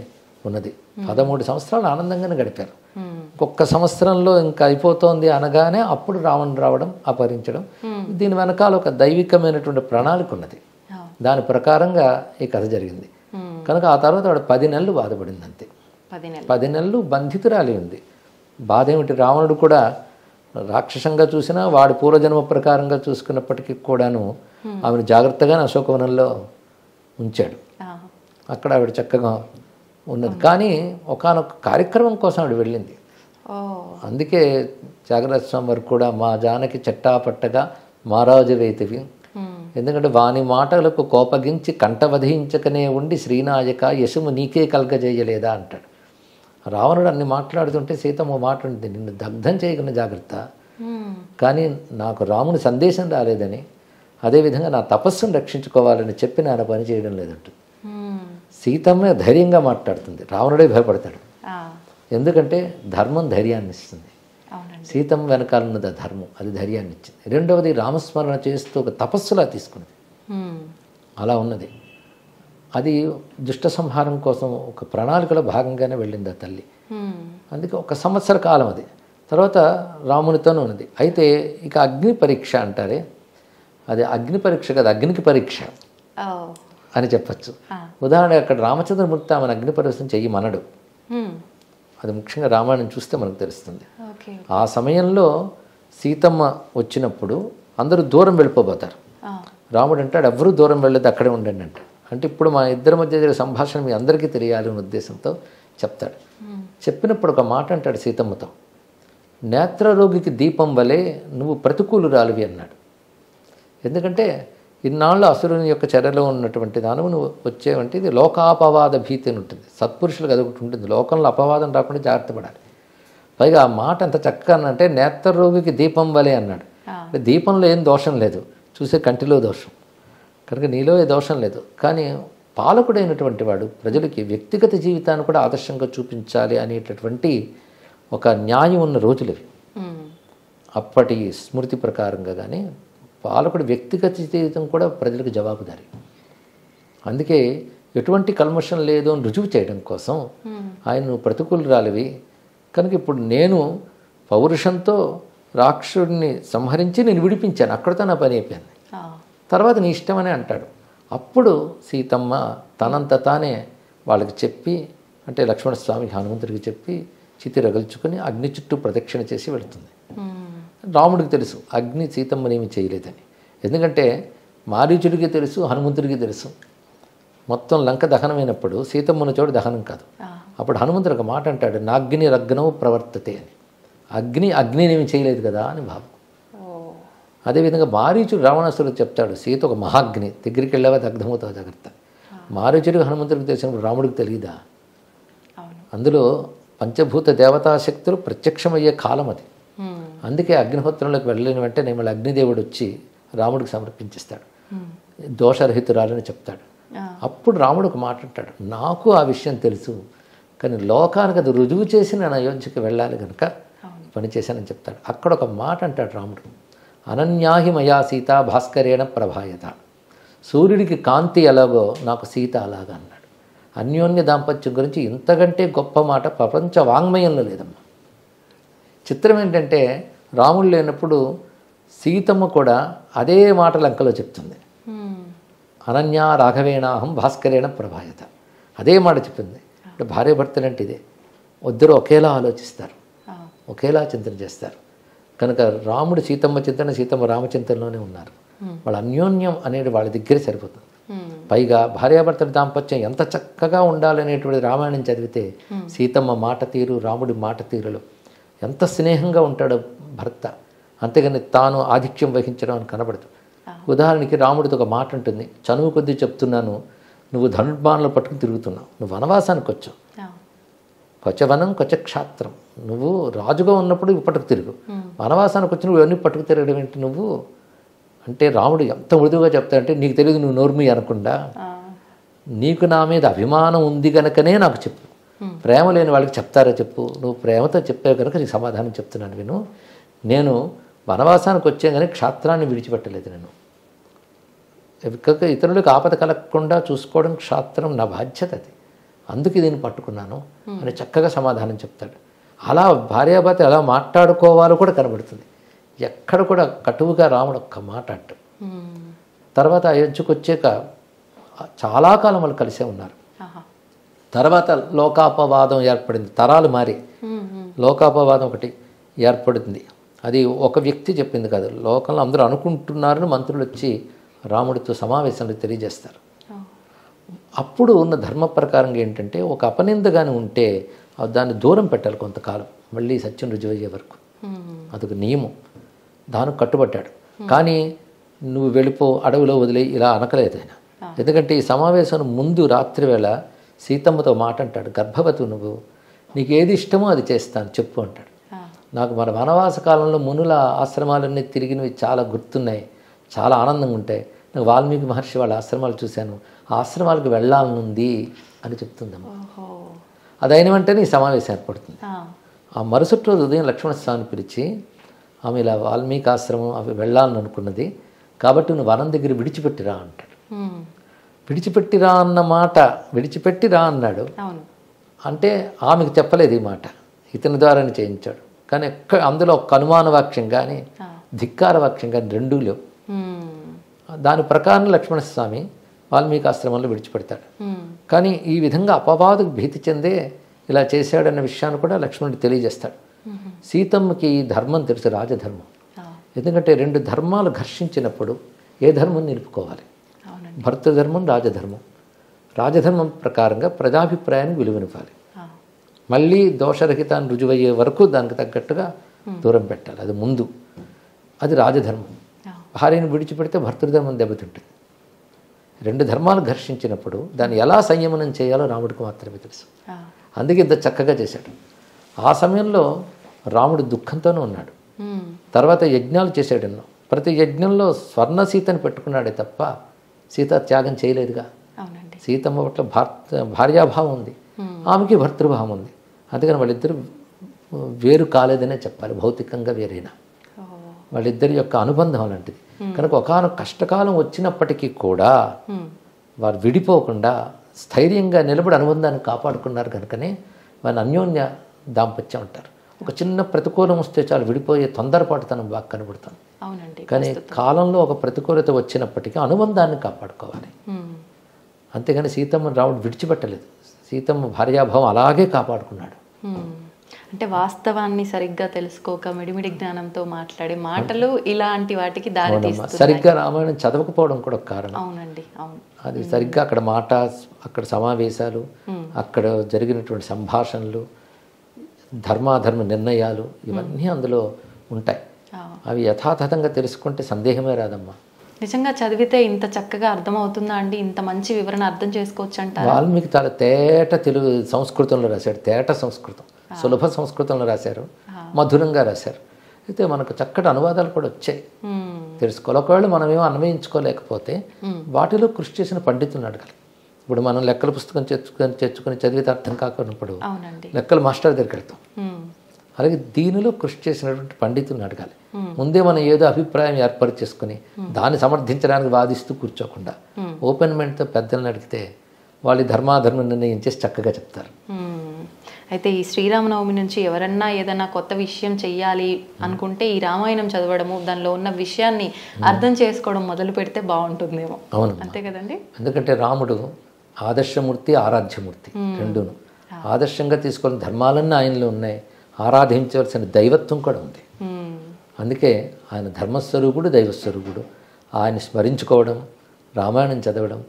ఉన్నది. 13 సంవత్సరాలు ఆనందంగానే గడిపారు. ఒక్క సంవత్సరంలో ఇంకా అయిపోతోంది అనగానే అప్పుడు రావణుడు రావడం, అపహరించడం. దీని వెనకాల ఒక దైవికమైనటువంటి ప్రణాళిక ఉన్నది. దాని ప్రకారంగా ఈ కథ జరిగింది. కనుక ఆ తర్వాత వాడు 10 నెలలు బాధపడింది అంతే. 10 నెలలు బంధితురాలి ఉంది. బాధ ఏమిటి, రావణుడు కూడా రాక్షసంగా చూసినా వాడి పూర్వజన్మ ప్రకారంగా చూసుకున్నప్పటికీ కూడాను ఆమెను జాగ్రత్తగానే అశోకవనంలో ఉంచాడు. అక్కడ ఆవిడ చక్కగా ఉన్నది. కానీ ఒకానొక కార్యక్రమం కోసం ఆవిడ వెళ్ళింది. అందుకే త్యాగరాజ స్వామి వారు కూడా మా జానకి చట్టాపట్టగా మారాజు రైతువి, ఎందుకంటే వాని మాటలకు కోపగించి కంఠవధించకనే ఉండి శ్రీనాయక యశము నీకే కలగజేయలేదా అంటాడు. రావణుడు అన్ని మాట్లాడుతుంటే సీతమ్మ మాట ఉంటుంది, నిన్ను దగ్ధం చేయగల జాగ్రత్త, కానీ నాకు రాముని సందేశం రాలేదని, అదేవిధంగా నా తపస్సును రక్షించుకోవాలని చెప్పి నేను పని చేయడం లేదంటుంది. సీతమ్మ ధైర్యంగా మాట్లాడుతుంది, రావణుడే భయపడతాడు. ఎందుకంటే ధర్మం ధైర్యాన్ని ఇస్తుంది. సీతమ్మ వెనకాల ఉన్నది ఆ ధర్మం, అది ధైర్యాన్ని ఇచ్చింది. రెండవది రామస్మరణ చేస్తూ ఒక తపస్సులా తీసుకున్నది. అలా ఉన్నది. అది దుష్ట సంహారం కోసం ఒక ప్రణాళికలో భాగంగానే వెళ్ళింది ఆ తల్లి. అందుకే 1 సంవత్సర కాలం అది. తర్వాత రామునితోనే ఉన్నది. అయితే ఇక అగ్ని పరీక్ష అంటారే, అది అగ్ని పరీక్ష కదా, అగ్నికి పరీక్ష అని చెప్పచ్చు. ఉదాహరణకు అక్కడ రామచంద్రమూర్తి ఆమెను అగ్ని పరీక్ష చెయ్యమనడు. అది ముఖ్యంగా రామాయణం చూస్తే మనకు తెలుస్తుంది. ఆ సమయంలో సీతమ్మ వచ్చినప్పుడు అందరూ దూరం వెళ్ళిపోతారు. రాముడు అంటాడు ఎవరూ దూరం వెళ్ళదు, అక్కడే ఉండండి అంట. అంటే ఇప్పుడు మా ఇద్దరి మధ్య జరిగే సంభాషణ మీ అందరికీ తెలియాలి అనే ఉద్దేశంతో చెప్తాడు. చెప్పినప్పుడు ఒక మాట అంటాడు సీతమ్మతో, నేత్రరోగికి దీపం వలె నువ్వు ప్రతికూలురాలివి అన్నాడు. ఎందుకంటే ఇన్నాళ్ళు అసురుని యొక్క చర్యలో ఉన్నటువంటి దానవు నువ్వు వచ్చేవంటే ఇది లోకాపవాద భీతి అని ఉంటుంది. సత్పురుషులకు అది ఒకటి ఉంటుంది, లోకంలో అపవాదం రాకుండా జాగ్రత్త పడాలి. పైగా ఆ మాట ఎంత చక్కగా అంటే నేత్రరోగికి దీపం వలె అన్నాడు. దీపంలో ఏం దోషం లేదు, చూసే కంటిలో దోషం, కనుక నీలో ఏ దోషం లేదు. కానీ పాలకుడైనటువంటి వాడు ప్రజలకి వ్యక్తిగత జీవితాన్ని కూడా ఆదర్శంగా చూపించాలి అనేటటువంటి ఒక న్యాయం ఉన్న రోజులు ఇవి. అప్పటి స్మృతి ప్రకారంగా కానీ పాలకుడి వ్యక్తిగత జీవితం కూడా ప్రజలకు జవాబుదారి. అందుకే ఎటువంటి కల్మషం లేదు అని రుజువు చేయడం కోసం ఆయన ప్రతికూలురాలివి కనుక ఇప్పుడు నేను పౌరుషంతో రాక్షసుడిని సంహరించి నేను విడిపించాను, అక్కడితో నా పని అయిపోయింది, తర్వాత నీ ఇష్టమని అంటాడు. అప్పుడు సీతమ్మ తనంత తానే వాళ్ళకి చెప్పి, అంటే లక్ష్మణస్వామికి హనుమంతుడికి చెప్పి చితి రగల్చుకొని అగ్ని చుట్టూ ప్రదక్షిణ చేసి వెళుతుంది. రాముడికి తెలుసు అగ్ని సీతమ్మనేమి చేయలేదని. ఎందుకంటే మారీచుడికి తెలుసు, హనుమంతుడికి తెలుసు. మొత్తం లంక దహనమైనప్పుడు సీతమ్మన చోటు దహనం కాదు. అప్పుడు హనుమంతుడు ఒక మాట అంటాడు, నాగ్ని రగ్నవు ప్రవర్తతే అని. అగ్నినేమి చేయలేదు కదా అని భావం. అదేవిధంగా మారీచుడు రావణాసురుడు చెప్తాడు, సీత ఒక మహాగ్ని, దగ్గరికి వెళ్ళావా దగ్ధమవుతావు జాగ్రత్త. మారీచుడికి హనుమంతుడికి తెలిసినప్పుడు రాముడికి తెలియదా? అందులో పంచభూత దేవతాశక్తులు ప్రత్యక్షమయ్యే కాలం అది. అందుకే అగ్నిహోత్రంలోకి వెళ్ళలేని వెంటనే మళ్ళీ అగ్నిదేవుడు వచ్చి రాముడికి సమర్పించేస్తాడు, దోషరహితురాలని చెప్తాడు. అప్పుడు రాముడు ఒక మాట అంటాడు, నాకు ఆ విషయం తెలుసు, కానీ లోకానికి అది రుజువు చేసి నేను అయోధ్యకి వెళ్ళాలి కనుక పని చేశానని చెప్తాడు. అక్కడ ఒక మాట అంటాడు రాముడు, అనన్యాహి మయా సీత భాస్కరేణ ప్రభాయత. సూర్యుడికి కాంతి ఎలాగో నాకు సీత అలాగా అన్నాడు. అన్యోన్య దాంపత్యం గురించి ఇంతకంటే గొప్ప మాట ప్రపంచ వాంగ్మయంలో లేదమ్మా. చిత్రం ఏంటంటే రాముడు లేనప్పుడు సీతమ్మ కూడా అదే మాట లంకలో చెప్తుంది, అనన్యా రాఘవేణాహం భాస్కరేణ ప్రభాయత, అదే మాట చెప్పింది. అంటే భార్యాభర్తలు అంటే ఇదే, ఇద్దరు ఒకేలా ఆలోచిస్తారు, ఒకేలా చింతన చేస్తారు. కనుక రాముడు సీతమ్మ చింతన, సీతమ్మ రామచింతనలోనే ఉన్నారు. వాళ్ళ అన్యోన్యం అనేది వాళ్ళ దగ్గరే సరిపోతుంది. పైగా భార్యాభర్తల దాంపత్యం ఎంత చక్కగా ఉండాలనేటువంటి రామాయణం చదివితే సీతమ్మ మాట తీరు, రాముడి మాట తీరులు ఎంత స్నేహంగా ఉంటాడో భర్త, అంతేగాని తాను ఆధిక్యం వహించడం అని కనబడదు. ఉదాహరణకి రాముడితో ఒక మాట ఉంటుంది, చనువు కొద్దీ చెప్తున్నాను, నువ్వు ధనుర్బాణంలో పట్టుకుని తిరుగుతున్నావు, నువ్వు వనవాసానికి వచ్చావు, కొచ్చవనం కొచ్చ క్షాత్రం, నువ్వు రాజుగా ఉన్నప్పుడు పట్టుకు తిరుగు, వనవాసానికి వచ్చి నువ్వు ఇవన్నీ పట్టుకు తిరగడం ఏంటి నువ్వు అంటే, రాముడు ఎంత మృదువుగా చెప్తాడంటే, నీకు తెలియదు నువ్వు నోర్మి అనకుండా, నీకు నా మీద అభిమానం ఉంది కనుకనే నాకు చెప్పు, ప్రేమ లేని వాళ్ళకి చెప్తారా చెప్పు, నువ్వు ప్రేమతో చెప్పావు కనుక నీకు సమాధానం చెప్తున్నాను విను. నేను వనవాసానికి వచ్చాను కానీ క్షాత్రాన్ని విడిచిపెట్టలేదు. నేను ఇతరులకు ఆపద కలగకుండా చూసుకోవడం క్షాత్రం నా బాధ్యత, అది అందుకే దీన్ని పట్టుకున్నాను అని చక్కగా సమాధానం చెప్తాడు. అలా భార్యాభర్త ఎలా మాట్లాడుకోవాలో కూడా కనబడుతుంది. ఎక్కడ కూడా కటువుగా రాముడు ఒక్క మాట అంటాడు. తర్వాత అయోధ్యకు వచ్చాక చాలా కాలం వాళ్ళు కలిసే ఉన్నారు. తర్వాత లోకాపవాదం ఏర్పడింది, తరాలు మారి లోకాపవాదం ఒకటి ఏర్పడింది. అది ఒక వ్యక్తి చెప్పింది కాదు, లోకంలో అందరూ అనుకుంటున్నారని మంత్రులు వచ్చి రాముడితో సమావేశంలో తెలియజేస్తారు. అప్పుడు ఉన్న ధర్మ ప్రకారంగా ఏంటంటే, ఒక అపనిందగానే ఉంటే దాన్ని దూరం పెట్టాలి కొంతకాలం, మళ్ళీ సత్యం రుజువయ్యే వరకు. అదొక నియమం, దానికి కట్టుబడ్డాడు. కానీ నువ్వు వెళ్ళిపో, అడవిలో వదిలే ఇలా అనకలేదు ఆయన. ఎందుకంటే ఈ సమావేశం ముందు రాత్రి వేళ సీతమ్మతో మాట అంటాడు, గర్భవతి నువ్వు, నీకు ఏది ఇష్టమో అది చేస్తాను చెప్పు అంటాడు. నాకు మన వనవాస కాలంలో మునుల ఆశ్రమాలన్నీ తిరిగినవి చాలా గుర్తున్నాయి, చాలా ఆనందంగా ఉంటాయి. నాకు వాల్మీకి మహర్షి వాళ్ళ ఆశ్రమాలు చూశాను, ఆ ఆశ్రమాలకు వెళ్ళాలనుంది అని చెప్తుందమ్మా. అదైన వెంటనే ఈ సమావేశం ఏర్పడుతుంది. ఆ మరుసటి రోజు ఉదయం లక్ష్మణస్వామిని పిలిచి, ఆమె ఇలా వాల్మీకి ఆశ్రమం అవి వెళ్ళాలని అనుకున్నది కాబట్టి నువ్వు వనం దగ్గర విడిచిపెట్టిరా అంటాడు. విడిచిపెట్టిరా అన్న మాట విడిచిపెట్టిరా అన్నాడు. అంటే ఆమెకు చెప్పలేదు ఈ మాట, ఇతని ద్వారానే చేయించాడు. కానీ అందులో ఒక అనుమాన వాక్యం కానీ ధిక్కార వాక్యం కానీ రెండూ లేవు. దాని ప్రకారం లక్ష్మణస్వామి వాల్మీకి ఆశ్రమంలో విడిచిపెడతాడు. కానీ ఈ విధంగా అపవాదుకు భీతి చెందే ఇలా చేశాడన్న విషయాన్ని కూడా లక్ష్మణుడు తెలియజేస్తాడు. సీతమ్మకి ఈ ధర్మం తెలుసు, రాజధర్మం. ఎందుకంటే రెండు ధర్మాలు ఘర్షించినప్పుడు ఏ ధర్మం నిలుపుకోవాలి, భర్తృధర్మం రాజధర్మం. రాజధర్మం ప్రకారంగా ప్రజాభిప్రాయానికి విలువనివ్వాలి, మళ్ళీ దోషరహితాన్ని రుజువయ్యే వరకు దానికి తగ్గట్టుగా దూరం పెట్టాలి, అది ముందు. అది రాజధర్మం. భార్యను విడిచిపెడితే భర్తృధర్మం దెబ్బతింటుంది. రెండు ధర్మాలు ఘర్షించినప్పుడు దాన్ని ఎలా సంయమనం చేయాలో రాముడికి మాత్రమే తెలుసు. అందుకే ఇంత చక్కగా చేశాడు. ఆ సమయంలో రాముడు దుఃఖంతోనే ఉన్నాడు. తర్వాత యజ్ఞాలు చేశాడు ఎన్నో. ప్రతి యజ్ఞంలో స్వర్ణ సీతని పెట్టుకున్నాడే తప్ప సీత త్యాగం చేయలేదుగా. సీతమ్మ పట్ల భార్యాభావం ఉంది, ఆమెకి భర్తృభావం ఉంది. అందుకని వాళ్ళిద్దరు వేరు కాలేదనే చెప్పాలి, భౌతికంగా వేరైనా. వాళ్ళిద్దరి యొక్క అనుబంధం అలాంటిది. కనుక ఒకానొక కష్టకాలం వచ్చినప్పటికీ కూడా వారు విడిపోకుండా స్థైర్యంగా నిలబడి అనుబంధాన్ని కాపాడుకున్నారు. కనుకనే వారిని అన్యోన్య దాంపత్యం అంటారు. ఒక చిన్న ప్రతికూలం వస్తే చాలు విడిపోయే తొందరపాటుతనం బాగా కనబడుతుంది. కానీ కాలంలో ఒక ప్రతికూలత వచ్చినప్పటికీ అనుబంధాన్ని కాపాడుకోవాలి. అంతేగాని సీతమ్మని రాముడు విడిచిపెట్టలేదు, సీతమ్మ భార్యాభావం అలాగే కాపాడుకున్నాడు. అంటే వాస్తవాన్ని సరిగ్గా తెలుసుకోక మిడిమిడి జ్ఞానంతో మాట్లాడే మాటలు ఇలాంటి వాటికి దారి తీస్తాయి. సరిగ్గా రామాయణం చదవకపోవడం కూడా ఒక కారణం. అవునండి, అవును. అది సరిగ్గా అక్కడ మాట, అక్కడ సమావేశాలు, అక్కడ జరిగినటువంటి సంభాషణలు, ధర్మాధర్మ నిర్ణయాలు ఇవన్నీ అందులో ఉంటాయి. అవి యథాతథంగా తెలుసుకుంటే సందేహమే రాదమ్మా. నిజంగా చదివితే ఇంత చక్కగా అర్థమవుతుందా అండి? ఇంత మంచి వివరణ అర్థం చేసుకోవచ్చు అంటారు. వాల్మీకి చాలా తేట తెలుగు సంస్కృతంలో రాశాడు, తేట సంస్కృతం, సులభ సంస్కృతంలో రాశారు, మధురంగా రాశారు. అయితే మనకు చక్కటి అనువాదాలు కూడా వచ్చాయి, తెలుసుకోవాలి. ఒకవేళ మనమేమో అన్వయించుకోలేకపోతే వాటిలో కృషి చేసిన పండితులను అడగాలి. ఇప్పుడు మనం లెక్కల పుస్తకం తెచ్చుకొని చదివితే అర్థం కాకున్నప్పుడు లెక్కల మాస్టర్ దగ్గరికి వెళ్తాం. అలాగే దీనిలో కృషి చేసినటువంటి పండితులను అడగాలి. ముందే మనం ఏదో అభిప్రాయం ఏర్పాటు చేసుకుని దాన్ని సమర్థించడానికి వాదిస్తూ కూర్చోకుండా ఓపెన్ మైండ్తో పెద్దలను అడిగితే వాళ్ళు ధర్మాధర్మం నిర్ణయం చేసి చక్కగా చెప్తారు. అయితే ఈ శ్రీరామనవమి నుంచి ఎవరన్నా ఏదైనా కొత్త విషయం చెయ్యాలి అనుకుంటే ఈ రామాయణం చదవడము, దానిలో ఉన్న విషయాన్ని అర్థం చేసుకోవడం మొదలు పెడితే బాగుంటుందేమో. అవును, అంతే కదండి. ఎందుకంటే రాముడు ఆదర్శమూర్తి, ఆరాధ్యమూర్తి రెండును. ఆదర్శంగా తీసుకున్న ధర్మాలన్నీ ఆయనలో ఉన్నాయి, ఆరాధించవలసిన దైవత్వం కూడా ఉంది. అందుకే ఆయన ధర్మస్వరూపుడు, దైవస్వరూపుడు. ఆయన స్మరించుకోవడం, రామాయణం చదవడం,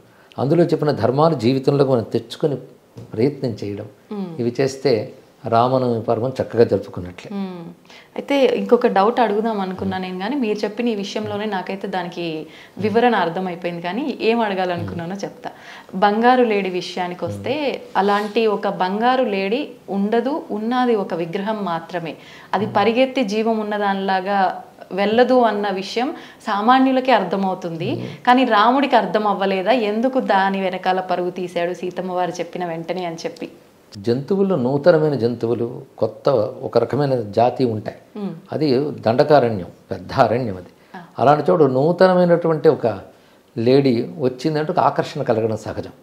అందులో చెప్పిన ధర్మాలు జీవితంలోకి మనం తెచ్చుకొని ప్రయత్నం చేయడం, ఇవి చేస్తే రామనవమి పర్వం చక్కగా జరుపుకున్నట్లే. అయితే ఇంకొక డౌట్ అడుగుదాం అనుకున్నా నేను, కానీ మీరు చెప్పిన ఈ విషయంలోనే నాకైతే దానికి వివరణ అర్థమైపోయింది. కానీ ఏం అడగాలనుకున్నానో చెప్తా. బంగారు లేడి విషయానికి వస్తే అలాంటి ఒక బంగారు లేడి ఉండదు, ఉన్నది ఒక విగ్రహం మాత్రమే. అది పరిగెత్తి జీవం ఉన్నదానిలాగా వెళ్ళదు అన్న విషయం సామాన్యులకే అర్థమవుతుంది. కానీ రాముడికి అర్థం అవ్వలేదా? ఎందుకు దాని వెనకాల పరుగు తీశాడు సీతమ్మ వారు చెప్పిన వెంటనే అని చెప్పి? జంతువులు, నూతనమైన జంతువులు, కొత్త ఒక రకమైన జాతి ఉంటాయి. అది దండకారణ్యం, పెద్ద అరణ్యం అది. అలాంటి చోటు నూతనమైనటువంటి ఒక లేడీ వచ్చిందంటే ఒక ఆకర్షణ కలగడం సహజం.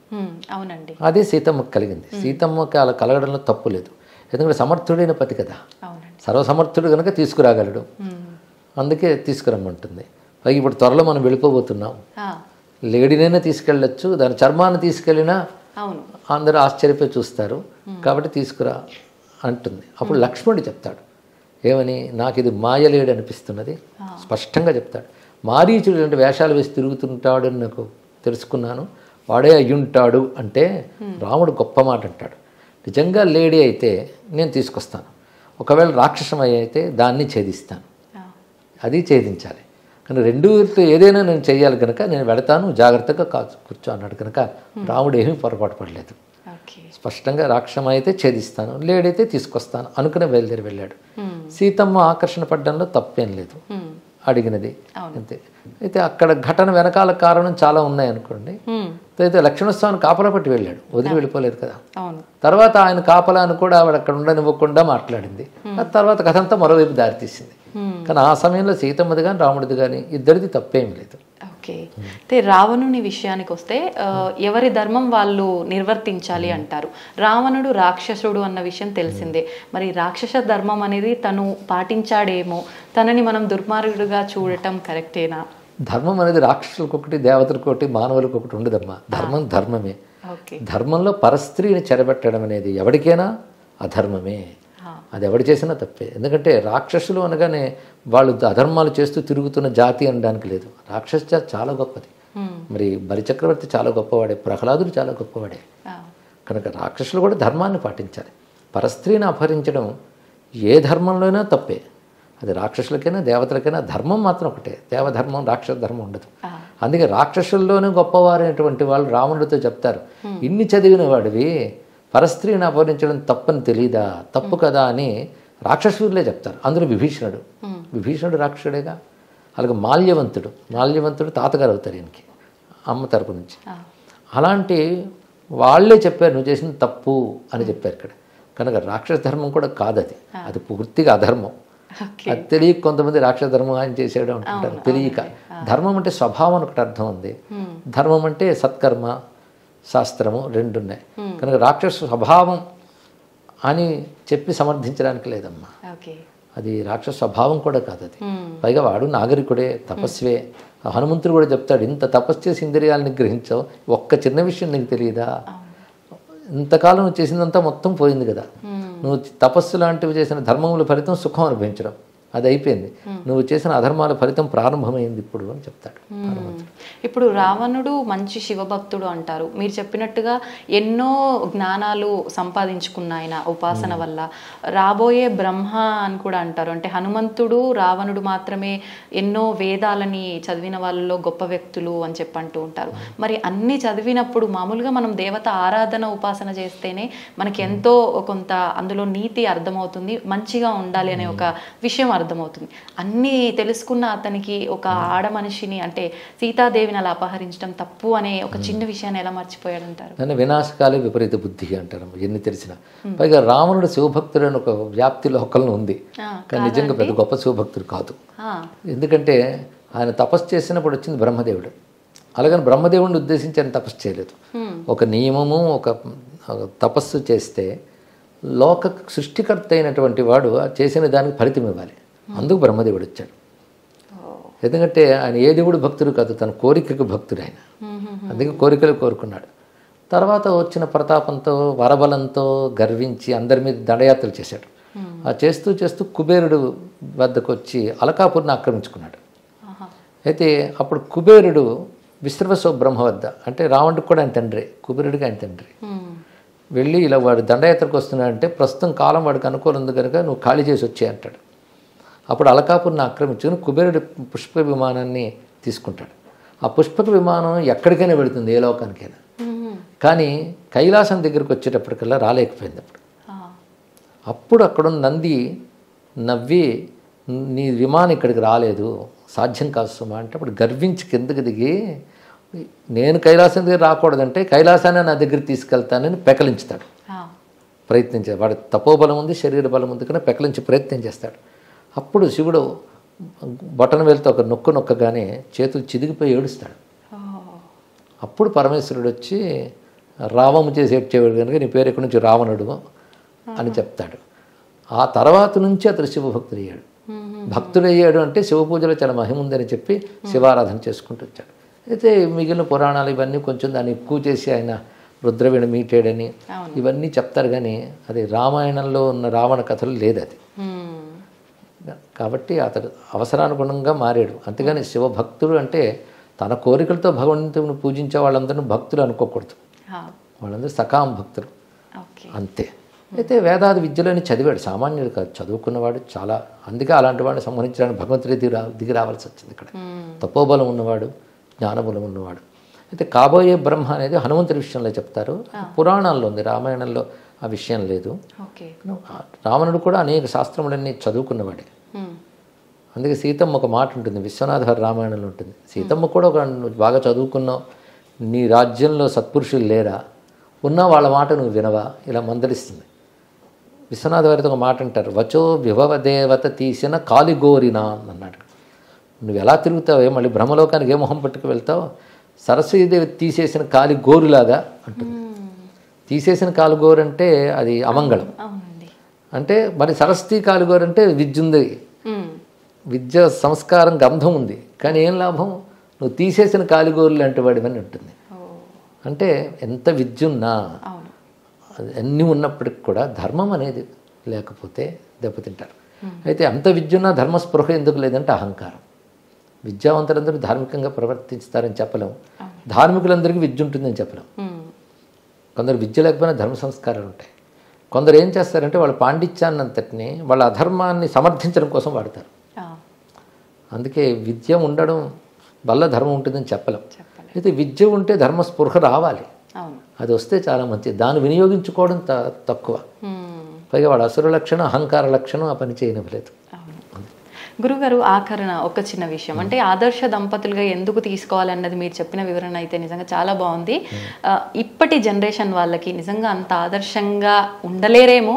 అవునండి, అదే సీతమ్మకు కలిగింది. సీతమ్మకి అలా కలగడంలో తప్పు లేదు, ఎందుకంటే సమర్థుడైన పతి కదా, సర్వసమర్థుడు కనుక తీసుకురాగలడు. అందుకే తీసుకురమ్మంటుంది. పైగా ఇప్పుడు త్వరలో మనం వెళ్ళిపోబోతున్నాం, లేడీనైనా తీసుకెళ్ళచ్చు, దాని చర్మాన్ని తీసుకెళ్ళినా అందరూ ఆశ్చర్యపోయి చూస్తారు, కాబట్టి తీసుకురా అంటుంది. అప్పుడు లక్ష్మణుడు చెప్తాడు ఏమని, నాకు ఇది మాయలేడు అనిపిస్తున్నది, స్పష్టంగా చెప్తాడు. మారీచుడు అంటే వేషాలు వేసి తిరుగుతుంటాడు అని నాకు తెలుసుకున్నాను, వాడే అయ్యుంటాడు అంటే రాముడు గొప్ప మాట అంటాడు. నిజంగా లేడీ అయితే నేను తీసుకొస్తాను, ఒకవేళ రాక్షసమై అయితే దాన్ని ఛేదిస్తాను, అది ఛేదించాలి. కానీ రెండు ఏదైనా నేను చేయాలి కనుక నేను వెళతాను, జాగ్రత్తగా కూర్చో అన్నాడు. కనుక రాముడు ఏమీ పొరపాటు పడలేదు, స్పష్టంగా రాక్షసం అయితే ఛేదిస్తాను, లేడైతే తీసుకొస్తాను అనుకునే బయలుదేరి వెళ్ళాడు. సీతమ్మ ఆకర్షణ పడ్డంలో తప్పేం లేదు, అడిగినది అంతే. అయితే అక్కడ ఘటన వెనకాల కారణం చాలా ఉన్నాయనుకోండి. అయితే లక్ష్మణస్వామిని కాపలా పట్టి వెళ్ళాడు, వదిలి వెళ్ళిపోలేదు కదా. తర్వాత ఆయన కాపలాను కూడా ఆవిడ అక్కడ ఉండనివ్వకుండా మాట్లాడింది. ఆ తర్వాత కథ అంతా మరోవైపు దారితీసింది. కానీ ఆ సమయంలో సీతమ్మది కానీ రాముడిది కానీ ఇద్దరిది తప్పేం లేదు. ఓకే. అయితే రావణుని విషయానికి వస్తే ఎవరి ధర్మం వాళ్ళు నిర్వర్తించాలి అంటారు. రావణుడు రాక్షసుడు అన్న విషయం తెలిసిందే. మరి రాక్షస ధర్మం అనేది తను పాటించాడేమో, తనని మనం దుర్మార్గుడుగా చూడటం కరెక్టేనా? ధర్మం అనేది రాక్షసులకు ఒకటి, దేవతలకు ఒకటి, మానవులకు ఒకటి ఉండదమ్మా. ధర్మం ధర్మమే. ధర్మంలో పరస్త్రీని చెరబెట్టడం అనేది ఎవరికైనా అధర్మమే, అది ఎవడు చేసినా తప్పే. ఎందుకంటే రాక్షసులు అనగానే వాళ్ళు అధర్మాలు చేస్తూ తిరుగుతున్న జాతి అనడానికి లేదు. రాక్షస జాతి చాలా గొప్పది. మరి బలిచక్రవర్తి చాలా గొప్పవాడే, ప్రహ్లాదుడు చాలా గొప్పవాడే. కనుక రాక్షసులు కూడా ధర్మాన్ని పాటించాలి. పరస్త్రీని అపహరించడం ఏ ధర్మంలోనైనా తప్పే, అది రాక్షసులకైనా దేవతలకైనా. ధర్మం మాత్రం ఒకటే, దేవధర్మం రాక్షస ధర్మం ఉండదు. అందుకే రాక్షసుల్లోనే గొప్పవారైనటువంటి వాళ్ళు రావణుడితో చెప్తారు, ఇన్ని చదివిన వాడివి పరస్త్రీని అపహరించడం తప్పని తెలీదా, తప్పు కదా అని రాక్షసులే చెప్తారు. అందులో విభీషణుడు రాక్షసుడేగా. అలాగే మాల్యవంతుడు తాతగారు అవుతారు ఈయనకి, అమ్మ తరపు నుంచి. అలాంటి వాళ్ళే చెప్పారు నువ్వు చేసిన తప్పు అని చెప్పారు ఇక్కడ. కనుక రాక్షస ధర్మం కూడా కాదు, అది పూర్తిగా అధర్మం. అది తెలియక కొంతమంది రాక్షస ధర్మం ఆయన చేసాడు అంటుంటారు, తెలియక. ధర్మం అంటే స్వభావం అని ఒకటి అర్థం ఉంది, ధర్మం అంటే సత్కర్మ శాస్త్రము రెండు ఉన్నాయి. కనుక రాక్షస స్వభావం అని చెప్పి సమర్థించడానికి లేదమ్మా, అది రాక్షస స్వభావం కూడా కాదు అది. పైగా వాడు నాగరికుడే, తపస్వే. హనుమంతుడు కూడా చెప్తాడు, ఇంత తపస్సు చేసి ఇంద్రియాలను గ్రహించావు, ఒక్క చిన్న విషయం నీకు తెలియదా, ఇంతకాలం నువ్వు చేసిందంతా మొత్తం పోయింది కదా, నువ్వు తపస్సు లాంటివి చేసిన ధర్మముల ఫలితం సుఖం అనుభవించడం, అది అయిపోయింది. నువ్వు చేసిన అధర్మాల ఫలితం ప్రారంభమైంది ఇప్పుడు అని చెప్తాడు. ఇప్పుడు రావణుడు మంచి శివభక్తుడు అంటారు. మీరు చెప్పినట్టుగా ఎన్నో జ్ఞానాలు సంపాదించుకున్న ఆయన ఉపాసన వల్ల. రాబోయే బ్రహ్మ అని కూడా అంటారు. అంటే హనుమంతుడు రావణుడు మాత్రమే ఎన్నో వేదాలని చదివిన వాళ్ళలో గొప్ప వ్యక్తులు అని చెప్పి అంటూ ఉంటారు. మరి అన్ని చదివినప్పుడు మామూలుగా మనం దేవత ఆరాధన ఉపాసన చేస్తేనే మనకి ఎంతో కొంత అందులో నీతి అర్థమవుతుంది, మంచిగా ఉండాలి అనే ఒక విషయం అర్థమవుతుంది. అన్నీ తెలుసుకున్న అతనికి ఒక ఆడ మనిషిని అంటే సీతాదేవిని అలా అపహరించడం తప్పు అనే ఒక చిన్న విషయాన్ని ఎలా మర్చిపోయాడు అంటారు? అంటే వినాశకాలే విపరీత బుద్ధి అంటారు ఎన్ని తెలిసిన. పైగా రావణుడు శివభక్తుడు అని ఒక వ్యాప్తి లోకల్లో ఉంది, కానీ నిజంగా పెద్ద గొప్ప శివభక్తుడు కాదు. ఎందుకంటే ఆయన తపస్సు చేసినప్పుడు వచ్చింది బ్రహ్మదేవుడు. అలాగని బ్రహ్మదేవుడిని ఉద్దేశించి ఆయన తపస్సు చేయలేదు. ఒక నియమము, ఒక తపస్సు చేస్తే లోక సృష్టికర్త అయినటువంటి వాడు చేసిన దానికి ఫలితం ఇవ్వాలి. అందుకు బ్రహ్మదేవుడు వచ్చాడు. ఎందుకంటే ఆయన ఏ దేవుడు భక్తుడు కాదు, తన కోరికకు భక్తుడు ఆయన. అందుకే కోరికలు కోరుకున్నాడు. తర్వాత వచ్చిన ప్రతాపంతో వరబలంతో గర్వించి అందరి మీద దండయాత్రలు చేశాడు. ఆ చేస్తూ చేస్తూ కుబేరుడు వద్దకు వచ్చి అలకాపురిని ఆక్రమించుకున్నాడు. అయితే అప్పుడు కుబేరుడు విశ్రవసో బ్రహ్మ వద్ద, అంటే రావణుడికి కూడా ఆయన తండ్రి, కుబేరుడికి ఆయన తండ్రి, వెళ్ళి ఇలా వాడు దండయాత్రకు వస్తున్నాడంటే ప్రస్తుతం కాలం వాడికి అనుకూలం ఉంది కనుక నువ్వు ఖాళీ చేసి వచ్చే అంటాడు. అప్పుడు అలకాపురిని ఆక్రమించుకుని కుబేరుడి పుష్పక విమానాన్ని తీసుకుంటాడు. ఆ పుష్పక విమానం ఎక్కడికైనా వెళుతుంది, ఏ లోకానికైనా. కానీ కైలాసం దగ్గరికి వచ్చేటప్పటికల్లా రాలేకపోయింది. అప్పుడు అక్కడ నంది నవ్వి, నీ విమానం ఇక్కడికి రాలేదు, సాధ్యం కాదు సుమా అంటే, అప్పుడు గర్వించి కిందకి దిగి నేను కైలాసం దగ్గర రాకూడదంటే కైలాసాన్ని నా దగ్గర తీసుకెళ్తానని పెకలించుతాడు. ప్రయత్నించాడు. వాడు తపోబలం ఉంది, శరీర బలం ఉంది కానీ పెకలించి ప్రయత్నం చేస్తాడు. అప్పుడు శివుడు బొటన వేలుతో ఒక నొక్కగానే చేతులు చిదిగిపోయి ఏడుస్తాడు. అప్పుడు పరమేశ్వరుడు వచ్చి రావము చేసి ఏడ్చేవాడు కనుక నీ పేరు ఎక్కడి నుంచి రావణుడు అని చెప్తాడు. ఆ తర్వాత నుంచి అతడు శివభక్తుడయ్యాడు. భక్తుడయ్యాడు అంటే శివ పూజలో చాలా మహిమ ఉందని చెప్పి శివారాధన చేసుకుంటూ వచ్చాడు. అయితే మిగిలిన పురాణాలు ఇవన్నీ కొంచెం దాన్ని ఎక్కువ చేసి ఆయన రుద్రవీణ మీటాడని ఇవన్నీ చెప్తారు, కానీ అది రామాయణంలో ఉన్న రావణ కథలు లేదు అది. కాబట్టి అతడు అవసరానుగుణంగా మారాడు. అంతేగాని శివభక్తుడు అంటే తన కోరికలతో భగవంతుని పూజించే వాళ్ళందరినీ భక్తులు అనుకోకూడదు. వాళ్ళందరూ సకామ భక్తులు అంతే. అయితే వేదాది విద్యలని చదివాడు, సామాన్యుడు కాదు, చదువుకున్నవాడు చాలా. అందుకే అలాంటి వాడిని సంహరించడానికి భగవంతుడి దిగి రావాల్సి వచ్చింది. ఇక్కడ తపోబలం ఉన్నవాడు, జ్ఞానబలం ఉన్నవాడు. అయితే కాబోయే బ్రహ్మ అనేది హనుమంతుడి విషయంలో చెప్తారు, పురాణాల్లో ఉంది, రామాయణంలో ఆ విషయం లేదు. రావణుడు కూడా అనేక శాస్త్రములన్నీ చదువుకున్నవాడే. అందుకే సీతమ్మ ఒక మాట ఉంటుంది, విశ్వనాథ రామాయణంలో ఉంటుంది. సీతమ్మ కూడా ఒక బాగా చదువుకున్నావు, నీ రాజ్యంలో సత్పురుషులు లేరా, ఉన్నా వాళ్ళ మాట నువ్వు వినవా, ఇలా మందలిస్తుంది. విశ్వనాథ వారితో ఒక మాట అంటారు, వచో విభవ దేవత తీసిన కాలిగోరినా అన్నాడు. నువ్వు ఎలా తిరుగుతావే, మళ్ళీ బ్రహ్మలోకానికి ఏ మొహం పట్టుకు వెళ్తావు, సరస్వతీదేవి తీసేసిన కాలి గోరులాగా అంటుంది. తీసేసిన కాలుగోరు అంటే అది అమంగళం. అంటే మరి సరస్వతి కాలుగోరు అంటే విద్య ఉంది, విద్య సంస్కారం గంధం ఉంది, కానీ ఏం లాభం, నువ్వు తీసేసిన కాలిగోరు లాంటి వాడివని ఉంటుంది. అంటే ఎంత విద్య ఉన్నా అన్నీ ఉన్నప్పటికి కూడా ధర్మం అనేది లేకపోతే దెబ్బతింటారు. అయితే అంత విద్య ఉన్నా ధర్మస్పృహ ఎందుకు లేదంటే అహంకారం. విద్యావంతులందరూ ధార్మికంగా ప్రవర్తిస్తారని చెప్పలేము, ధార్మికులందరికీ విద్య ఉంటుందని చెప్పలేము. కొందరు విద్య లేకపోయినా ధర్మ సంస్కారాలు ఉంటాయి. కొందరు ఏం చేస్తారంటే వాళ్ళ పాండిత్యాన్నంతటిని వాళ్ళ అధర్మాన్ని సమర్థించడం కోసం వాడతారు. అందుకే విద్య ఉండడం వల్ల ధర్మం ఉంటుందని చెప్పలేం. అయితే విద్య ఉంటే ధర్మస్పృహ రావాలి, అది వస్తే చాలా మంచిది. దాన్ని వినియోగించుకోవడం తక్కువ. పైగా వాడు అసుర లక్షణం, అహంకార లక్షణం ఆ పని చేయనివ్వలేదు. గురుగారు, ఆఖరణ ఒక చిన్న విషయం, అంటే ఆదర్శ దంపతులుగా ఎందుకు తీసుకోవాలన్నది మీరు చెప్పిన వివరణ అయితే నిజంగా చాలా బాగుంది. ఇప్పటి జనరేషన్ వాళ్ళకి నిజంగా అంత ఆదర్శంగా ఉండలేరేమో,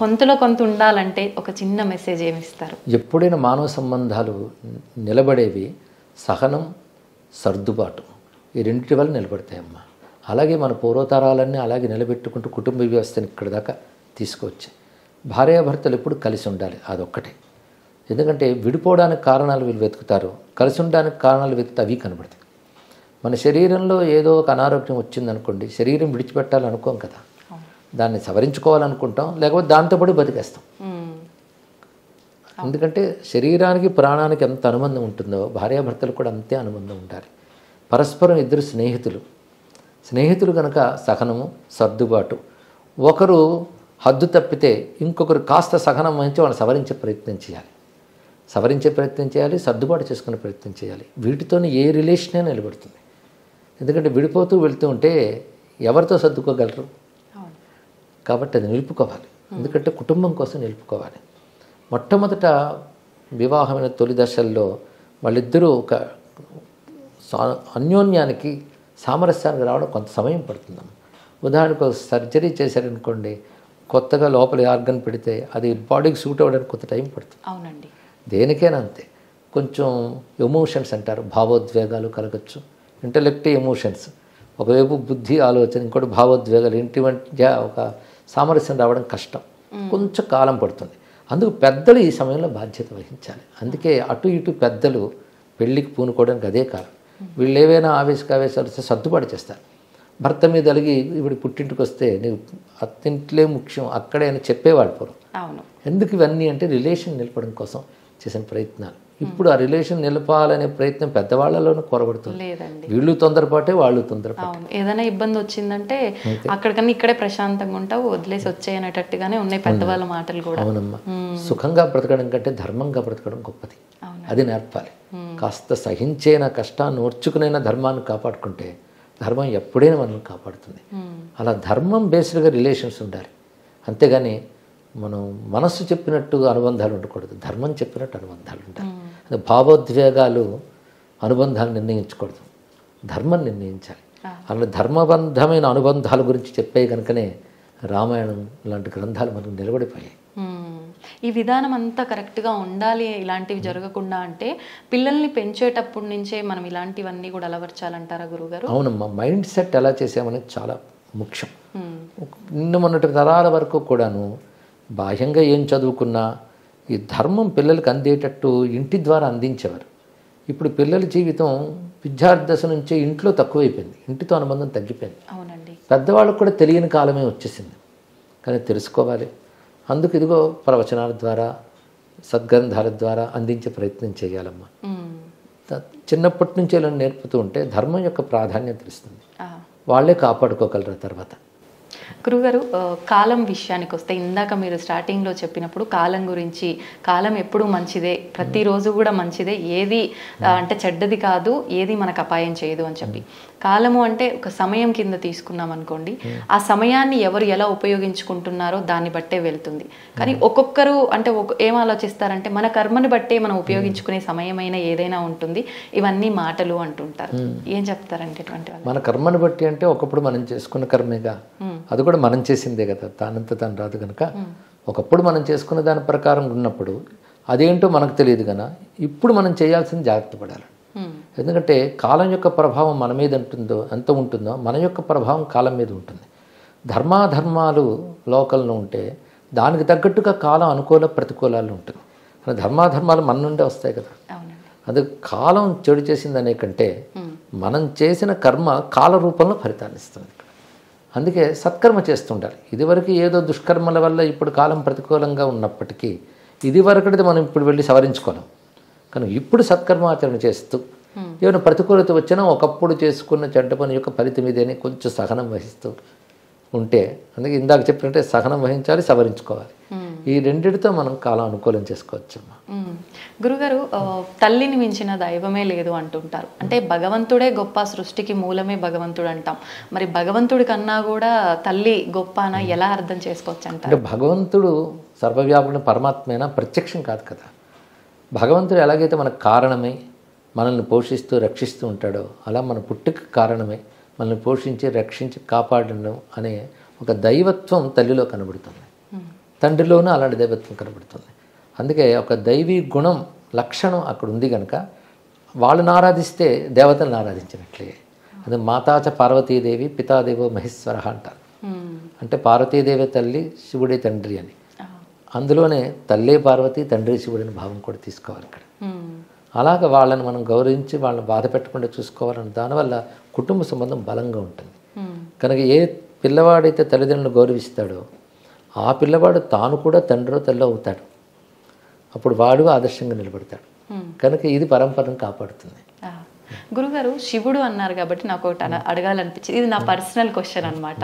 కొంతలో కొంత ఉండాలంటే ఒక చిన్న మెసేజ్ ఏమిస్తారు? ఎప్పుడైనా మానవ సంబంధాలు నిలబడేవి సహనం, సర్దుబాటు, ఈ రెండింటి వల్ల నిలబడతాయమ్మా. అలాగే మన పూర్వతరాలన్నీ అలాగే నిలబెట్టుకుంటూ కుటుంబ వ్యవస్థను ఇక్కడ దాకా తీసుకువచ్చాయి. భార్యాభర్తలు ఎప్పుడు కలిసి ఉండాలి, అదొక్కటే. ఎందుకంటే విడిపోవడానికి కారణాలు వీళ్ళు వెతుకుతారు, కలిసి ఉండడానికి కారణాలు వెతుకుతా అవి కనబడతాయి. మన శరీరంలో ఏదో ఒక అనారోగ్యం వచ్చిందనుకోండి, శరీరం విడిచిపెట్టాలనుకోం కదా, దాన్ని సవరించుకోవాలనుకుంటాం, లేకపోతే దాంతోపాటు బతికేస్తాం. ఎందుకంటే శరీరానికి ప్రాణానికి ఎంత అనుబంధం ఉంటుందో భార్యాభర్తలు కూడా అంతే అనుబంధం ఉండాలి. పరస్పరం ఇద్దరు స్నేహితులు కనుక సహనము, సర్దుబాటు. ఒకరు హద్దు తప్పితే ఇంకొకరు కాస్త సహనం వహించి వాళ్ళని సవరించే ప్రయత్నం చేయాలి, సర్దుబాటు చేసుకునే ప్రయత్నం చేయాలి. వీటితోనే ఏ రిలేషనే నిలబడుతుంది. ఎందుకంటే విడిపోతూ వెళ్తూ ఉంటే ఎవరితో సర్దుకోగలరు? కాబట్టి అది నిలుపుకోవాలి. ఎందుకంటే కుటుంబం కోసం నిలుపుకోవాలి. మొట్టమొదట వివాహమైన తొలి దశల్లో వాళ్ళిద్దరూ ఒక అన్యోన్యానికి, సామరస్యానికి రావడం కొంత సమయం పడుతుందమ్మ. ఉదాహరణకు సర్జరీ చేశారనుకోండి, కొత్తగా లోపల ఆర్గన్ పెడితే అది బాడీకి సూట్ అవ్వడానికి కొంత టైం పడుతుంది. అవునండి. దేనికైనా అంతే. కొంచెం ఎమోషన్స్ అంటారు, భావోద్వేగాలు కలగచ్చు. ఇంటలెక్ట్, ఎమోషన్స్, ఒకవైపు బుద్ధి, ఆలోచన, ఇంకోటి భావోద్వేగాలు, ఇంటి మధ్య ఒక సామరస్యం రావడం కష్టం, కొంచెం కాలం పడుతుంది. అందుకు పెద్దలు ఈ సమయంలో బాధ్యత వహించాలి. అందుకే అటు ఇటు పెద్దలు పెళ్ళికి పూనుకోవడానికి అదే కాలం. వీళ్ళు ఏవైనా ఆవేశాలు వస్తే సర్దుబాటు చేస్తారు. భర్త మీద అలిగి ఇప్పుడు పుట్టింటికి వస్తే నీవు అత్తింట్లే ముఖ్యం అక్కడే అని చెప్పేవాడు పూర్వం. ఎందుకు ఇవన్నీ అంటే రిలేషన్ నిలపడం కోసం చేసిన ప్రయత్నాలు. ఇప్పుడు ఆ రిలేషన్ నిలపాలనే ప్రయత్నం పెద్దవాళ్లలోనూ కొరబడుతుంది. వీళ్ళు తొందరపాటే, వాళ్ళు తొందరపాటే. ఏదైనా ఇబ్బంది వచ్చిందంటే అక్కడికన్నా ఇక్కడే ప్రశాంతంగా ఉంటావు, వదిలేసి వచ్చేయనేటట్టుగానే ఉన్నాయి పెద్దవాళ్ళ మాటలు కూడా. అవునమ్మా. సుఖంగా బ్రతకడం కంటే ధర్మంగా బ్రతకడం గొప్పది. అది నేర్పాలి. కాస్త సహించేన కష్టాన్ని ఓర్చుకునైనా ధర్మాన్ని కాపాడుకుంటే ధర్మం ఎప్పుడైనా మనం కాపాడుతుంది. అలా ధర్మం బేస్డ్గా రిలేషన్స్ ఉండాలి. అంతేగాని మనం మనస్సు చెప్పినట్టు అనుబంధాలు ఉండకూడదు, ధర్మం చెప్పినట్టు అనుబంధాలు ఉండాలి. భావోద్వేగాలు అనుబంధాలు నిర్ణయించకూడదు, ధర్మం నిర్ణయించాలి. అలా ధర్మబంధమైన అనుబంధాల గురించి చెప్పే కనుకనే రామాయణం లాంటి గ్రంథాలు మనకు నిలబడిపోయాయి. ఈ విధానం అంతా కరెక్ట్గా ఉండాలి, ఇలాంటివి జరగకుండా అంటే పిల్లల్ని పెంచేటప్పటి నుంచే మనం ఇలాంటివన్నీ కూడా అలవర్చాలంటారా గురుగారు? అవునమ్మా. మైండ్ సెట్ ఎలా చేసామనేది చాలా ముఖ్యం. నిన్న మొన్నటి తరాల వరకు కూడాను బాహ్యంగా ఏం చదువుకున్నా ఈ ధర్మం పిల్లలకి అందేటట్టు ఇంటి ద్వారా అందించేవారు. ఇప్పుడు పిల్లల జీవితం విద్యార్థి దశ నుంచే ఇంట్లో తక్కువైపోయింది, ఇంటితో అనుబంధం తగ్గిపోయింది. అవునండి. పెద్దవాళ్ళకు కూడా తెలియని కాలమే వచ్చేసింది, కానీ తెలుసుకోవాలి. అందుకు ఇదిగో ప్రవచనాల ద్వారా, సద్గ్రంథాల ద్వారా అందించే ప్రయత్నం చేయాలమ్మా. చిన్నప్పటి నుంచి ఇలా నేర్పుతూ ఉంటే ధర్మం యొక్క ప్రాధాన్యత తెలుస్తుంది, వాళ్ళే కాపాడుకోగలరు తర్వాత. గురుగారు, కాలం విషయానికి వస్తే ఇందాక మీరు స్టార్టింగ్లో చెప్పినప్పుడు కాలం గురించి, కాలం ఎప్పుడూ మంచిదే, ప్రతిరోజు కూడా మంచిదే, ఏది అంటే చెడ్డది కాదు, ఏది మనకు అపాయం చేయదు అని చెప్పి. కాలము అంటే ఒక సమయం కింద తీసుకున్నాం అనుకోండి, ఆ సమయాన్ని ఎవరు ఎలా ఉపయోగించుకుంటున్నారో దాన్ని బట్టే వెళ్తుంది. కానీ ఒక్కొక్కరు అంటే ఏం ఆలోచిస్తారంటే మన కర్మని బట్టే మనం ఉపయోగించుకునే సమయమైన ఏదైనా ఉంటుంది, ఇవన్నీ మాటలు అంటుంటారు. ఏం చెప్తారంటే ఇటువంటి మన కర్మని బట్టి అంటే ఒకప్పుడు మనం చేసుకున్న కర్మేగా, అది కూడా మనం చేసిందే కదా, తానంత తాను రాదు కనుక ఒకప్పుడు మనం చేసుకున్న దాని ప్రకారం ఉన్నప్పుడు అదేంటో మనకు తెలియదు కనుక ఇప్పుడు మనం చేయాల్సింది జాగ్రత్త పడాలి. ఎందుకంటే కాలం యొక్క ప్రభావం మన మీద ఎంత ఉంటుందో మన యొక్క ప్రభావం కాలం మీద ఉంటుంది. ధర్మాధర్మాలు లోకల్లో ఉంటే దానికి తగ్గట్టుగా కాలం అనుకూల ప్రతికూలాలు ఉంటుంది. ధర్మాధర్మాలు మన నుండే వస్తాయి కదా. అది కాలం చెడు చేసిందనే కంటే మనం చేసిన కర్మ కాల రూపంలో ఫలితాన్ని ఇస్తుంది. అందుకే సత్కర్మ చేస్తుండాలి. ఇదివరకు ఏదో దుష్కర్మల వల్ల ఇప్పుడు కాలం ప్రతికూలంగా ఉన్నప్పటికీ ఇదివరకటిది మనం ఇప్పుడు వెళ్ళి సవరించుకోలేం. కానీ ఇప్పుడు సత్కర్మాచరణ చేస్తూ ఏమైనా ప్రతికూలత వచ్చినా ఒకప్పుడు చేసుకున్న చెడ్డ పని యొక్క ఫలితం ఇదేని కొంచెం సహనం వహిస్తూ ఉంటే, అందుకే ఇందాక చెప్పినట్టే సహనం వహించాలి, సవరించుకోవాలి. ఈ రెండిటితో మనం కాలం అనుకూలం చేసుకోవచ్చమ్మా. గురుగారు, తల్లిని మించిన దైవమే లేదు అంటుంటారు. అంటే భగవంతుడే గొప్ప, సృష్టికి మూలమే భగవంతుడు అంటాం. మరి భగవంతుడి కన్నా కూడా తల్లి గొప్పన ఎలా అర్థం చేసుకోవచ్చు అంటారు? అంటే భగవంతుడు సర్వవ్యాపకుడు పరమాత్మైనా ప్రత్యక్షం కాదు కదా. భగవంతుడు ఎలాగైతే మనకు కారణమై మనల్ని పోషిస్తూ రక్షిస్తూ ఉంటాడో అలా మన పుట్టుక కారణమై మనల్ని పోషించి రక్షించి కాపాడడం అనే ఒక దైవత్వం తల్లిలో కనబడుతుంది, తండ్రిలోనూ అలాంటి దైవత్వం కనబడుతుంది. అందుకే ఒక దైవీ గుణం లక్షణం అక్కడ ఉంది కనుక వాళ్ళని ఆరాధిస్తే దేవతలను ఆరాధించినట్లే. అది మాతాచ పార్వతీదేవి పితాదేవో మహేశ్వర అంటారు. అంటే పార్వతీదేవి తల్లి, శివుడే తండ్రి అని. అందులోనే తల్లే పార్వతి, తండ్రి శివుడని భావం కూడా తీసుకోవాలి ఇక్కడ. అలాగ వాళ్ళని మనం గౌరవించి వాళ్ళని బాధ పెట్టకుండా చూసుకోవాలని, దానివల్ల కుటుంబ సంబంధం బలంగా ఉంటుంది. కనుక ఏ పిల్లవాడైతే తల్లిదండ్రులను గౌరవిస్తాడో ఆ పిల్లవాడు తాను కూడా తండ్రో తల్లో అవుతాడు. అప్పుడు వాడు ఆదర్శంగా నిలబడతాడు. కనుక ఇది పరంపరను కాపాడుతుంది. గురుగారు శివుడు అన్నారు కాబట్టి నాకు ఒకటి అడగాలనిపించింది. ఇది నా పర్సనల్ క్వశ్చన్ అనమాట.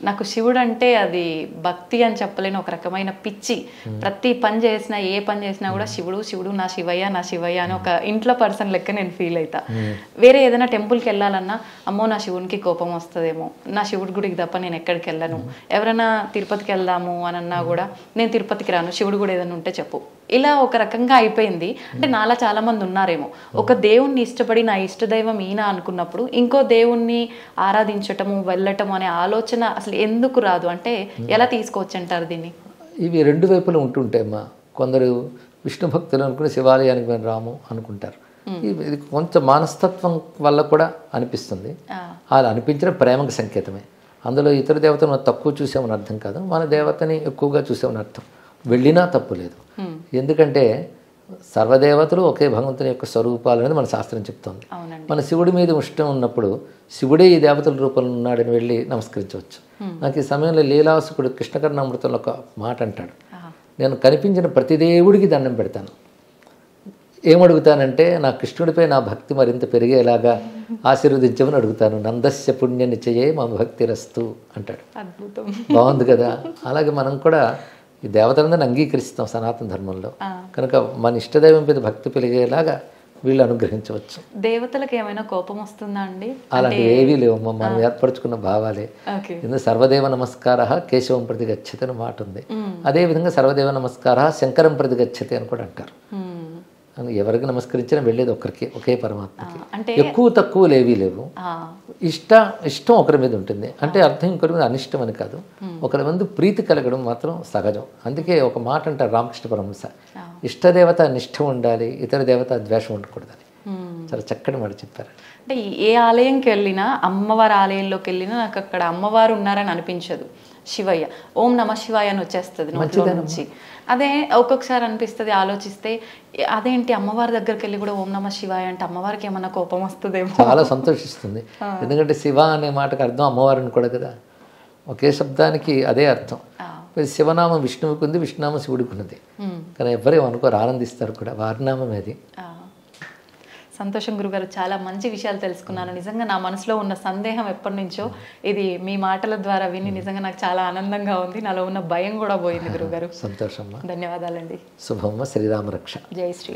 నాకు శివుడు అంటే అది భక్తి అని చెప్పలేని ఒక రకమైన పిచ్చి. ప్రతి పని చేసినా ఏ పని చేసినా కూడా శివుడు శివుడు నా శివయ్య నా శివయ్య అని ఒక ఇంట్లో పర్సన్ లెక్క నేను ఫీల్ అవుతా. వేరే ఏదైనా టెంపుల్కి వెళ్ళాలన్నా అమ్మో నా శివునికి కోపం వస్తుందేమో, నా శివుడి గుడికి తప్ప నేను ఎక్కడికి వెళ్ళను, ఎవరైనా తిరుపతికి వెళ్దాము అని అన్నా కూడా నేను తిరుపతికి రాను, శివుడు కూడా ఏదైనా ఉంటే చెప్పు. ఇలా ఒక రకంగా అయిపోయింది. అంటే నాలా చాలా మంది ఉన్నారేమో, ఒక దేవుణ్ణి ఇష్టపడి నా ఇష్టదైవం ఈయన అనుకున్నప్పుడు ఇంకో దేవుణ్ణి ఆరాధించటము వెళ్ళటము అనే ఆలోచన అసలు ఎందుకు రాదు? అంటే ఎలా తీసుకోవచ్చు అంటారు దీన్ని? ఇవి రెండు వైపులు ఉంటుంటాయమ్మా. కొందరు విష్ణు భక్తులు అనుకుని శివాలయానికి మేము రాము అనుకుంటారు. ఇది కొంచెం మనస్తత్వం వల్ల కూడా అనిపిస్తుంది. అలా అనిపించిన ప్రేమకు సంకేతమే. అందులో ఇతర దేవతను మనం తక్కువ చూసామని అర్థం కాదు, మన దేవతని ఎక్కువగా చూసామని అర్థం. వెళ్ళినా తప్పు లేదు. ఎందుకంటే సర్వదేవతలు ఒకే భగవంతుని యొక్క స్వరూపాలు అనేది మన శాస్త్రం చెప్తోంది. మన శివుడి మీద ఇష్టం ఉన్నప్పుడు శివుడే ఈ దేవతల రూపంలో ఉన్నాడని వెళ్ళి నమస్కరించవచ్చు. నాకు ఈ సమయంలో లీలాసుకుడు కృష్ణకర్ణామృతంలో ఒక మాట అంటాడు, నేను కనిపించిన ప్రతి దేవుడికి దండం పెడతాను. ఏమడుగుతానంటే నా కృష్ణుడిపై నా భక్తి మరింత పెరిగేలాగా ఆశీర్వదించమని అడుగుతాను. నందస్య పుణ్య నిశ్చయే మా భక్తి రస్తు అంటాడు. బాగుంది కదా. అలాగే మనం కూడా ఈ దేవతలందరినీ అంగీకరిస్తాం సనాతన ధర్మంలో. కనుక మన ఇష్టదైవం మీద భక్తి పెరిగేలాగా వీళ్ళు అనుగ్రహించవచ్చు. దేవతలకు ఏమైనా కోపం వస్తుందా అండి? అలాంటి ఏవీ లేవు, మనం ఏర్పరచుకున్న భావాలే. ఎందుకంటే సర్వదేవ నమస్కార కేశవం ప్రతి గచ్చతి అని మాట ఉంది. అదేవిధంగా సర్వదేవ నమస్కార శంకరం ప్రతి గచ్చతి అని కూడా అంటారు. ఎవరికి నమస్కరించినా వెళ్ళేది ఒక్కరికి, ఒకే పరమాత్మకి. ఎక్కువ తక్కువ లేవీ లేవు. ఇష్టం ఒకరి మీద ఉంటుంది అంటే అర్థం ఇంకొకరి మీద అనిష్టం అని కాదు. ఒకరి మీద ప్రీతి కలగడం మాత్రం సహజం. అందుకే ఒక మాట అంటారు రామకృష్ణ పరమహంస, ఇష్టదేవత నిష్ఠ ఉండాలి, ఇతర దేవత ద్వేషం ఉండకూడదని. చాలా చక్కటి మాట చెప్పారు. అంటే ఏ ఆలయంకి వెళ్ళినా, అమ్మవారి ఆలయంలోకి వెళ్ళినా నాకు అక్కడ అమ్మవారు ఉన్నారని అనిపించదు. శివయ్య ఓం నమ శివాయ అని వచ్చేస్తుంది నోట్లో నుంచి. అదే ఒక్కొక్కసారి అనిపిస్తుంది ఆలోచిస్తే, అదేంటి అమ్మవారి దగ్గరికి వెళ్ళి కూడా ఓం నమ శివాయ అంటే అమ్మవారికి ఏమన్నా కోపం వస్తుందేమో. చాలా సంతోషిస్తుంది. ఎందుకంటే శివ అనే మాటకు అర్థం అమ్మవారిని కూడా కదా, ఒకే శబ్దానికి అదే అర్థం. శివనామం విష్ణువుకి ఉంది, విష్ణునామం శివుడికి ఉన్నది. కానీ ఎవరేమో అనుకోరు, ఆనందిస్తారు కూడా. వారి నామం అది. సంతోషం గురుగారు, చాలా మంచి విషయాలు తెలుసుకున్నాను. నిజంగా నా మనసులో ఉన్న సందేహం ఎప్పటి నుంచో ఇది మీ మాటల ద్వారా విని నిజంగా నాకు చాలా ఆనందంగా ఉంది. నాలో ఉన్న భయం కూడా పోయింది గురుగారు. సంతోషం. ధన్యవాదాలండి. శుభమ్మ. శ్రీరామ రక్ష. జై శ్రీ.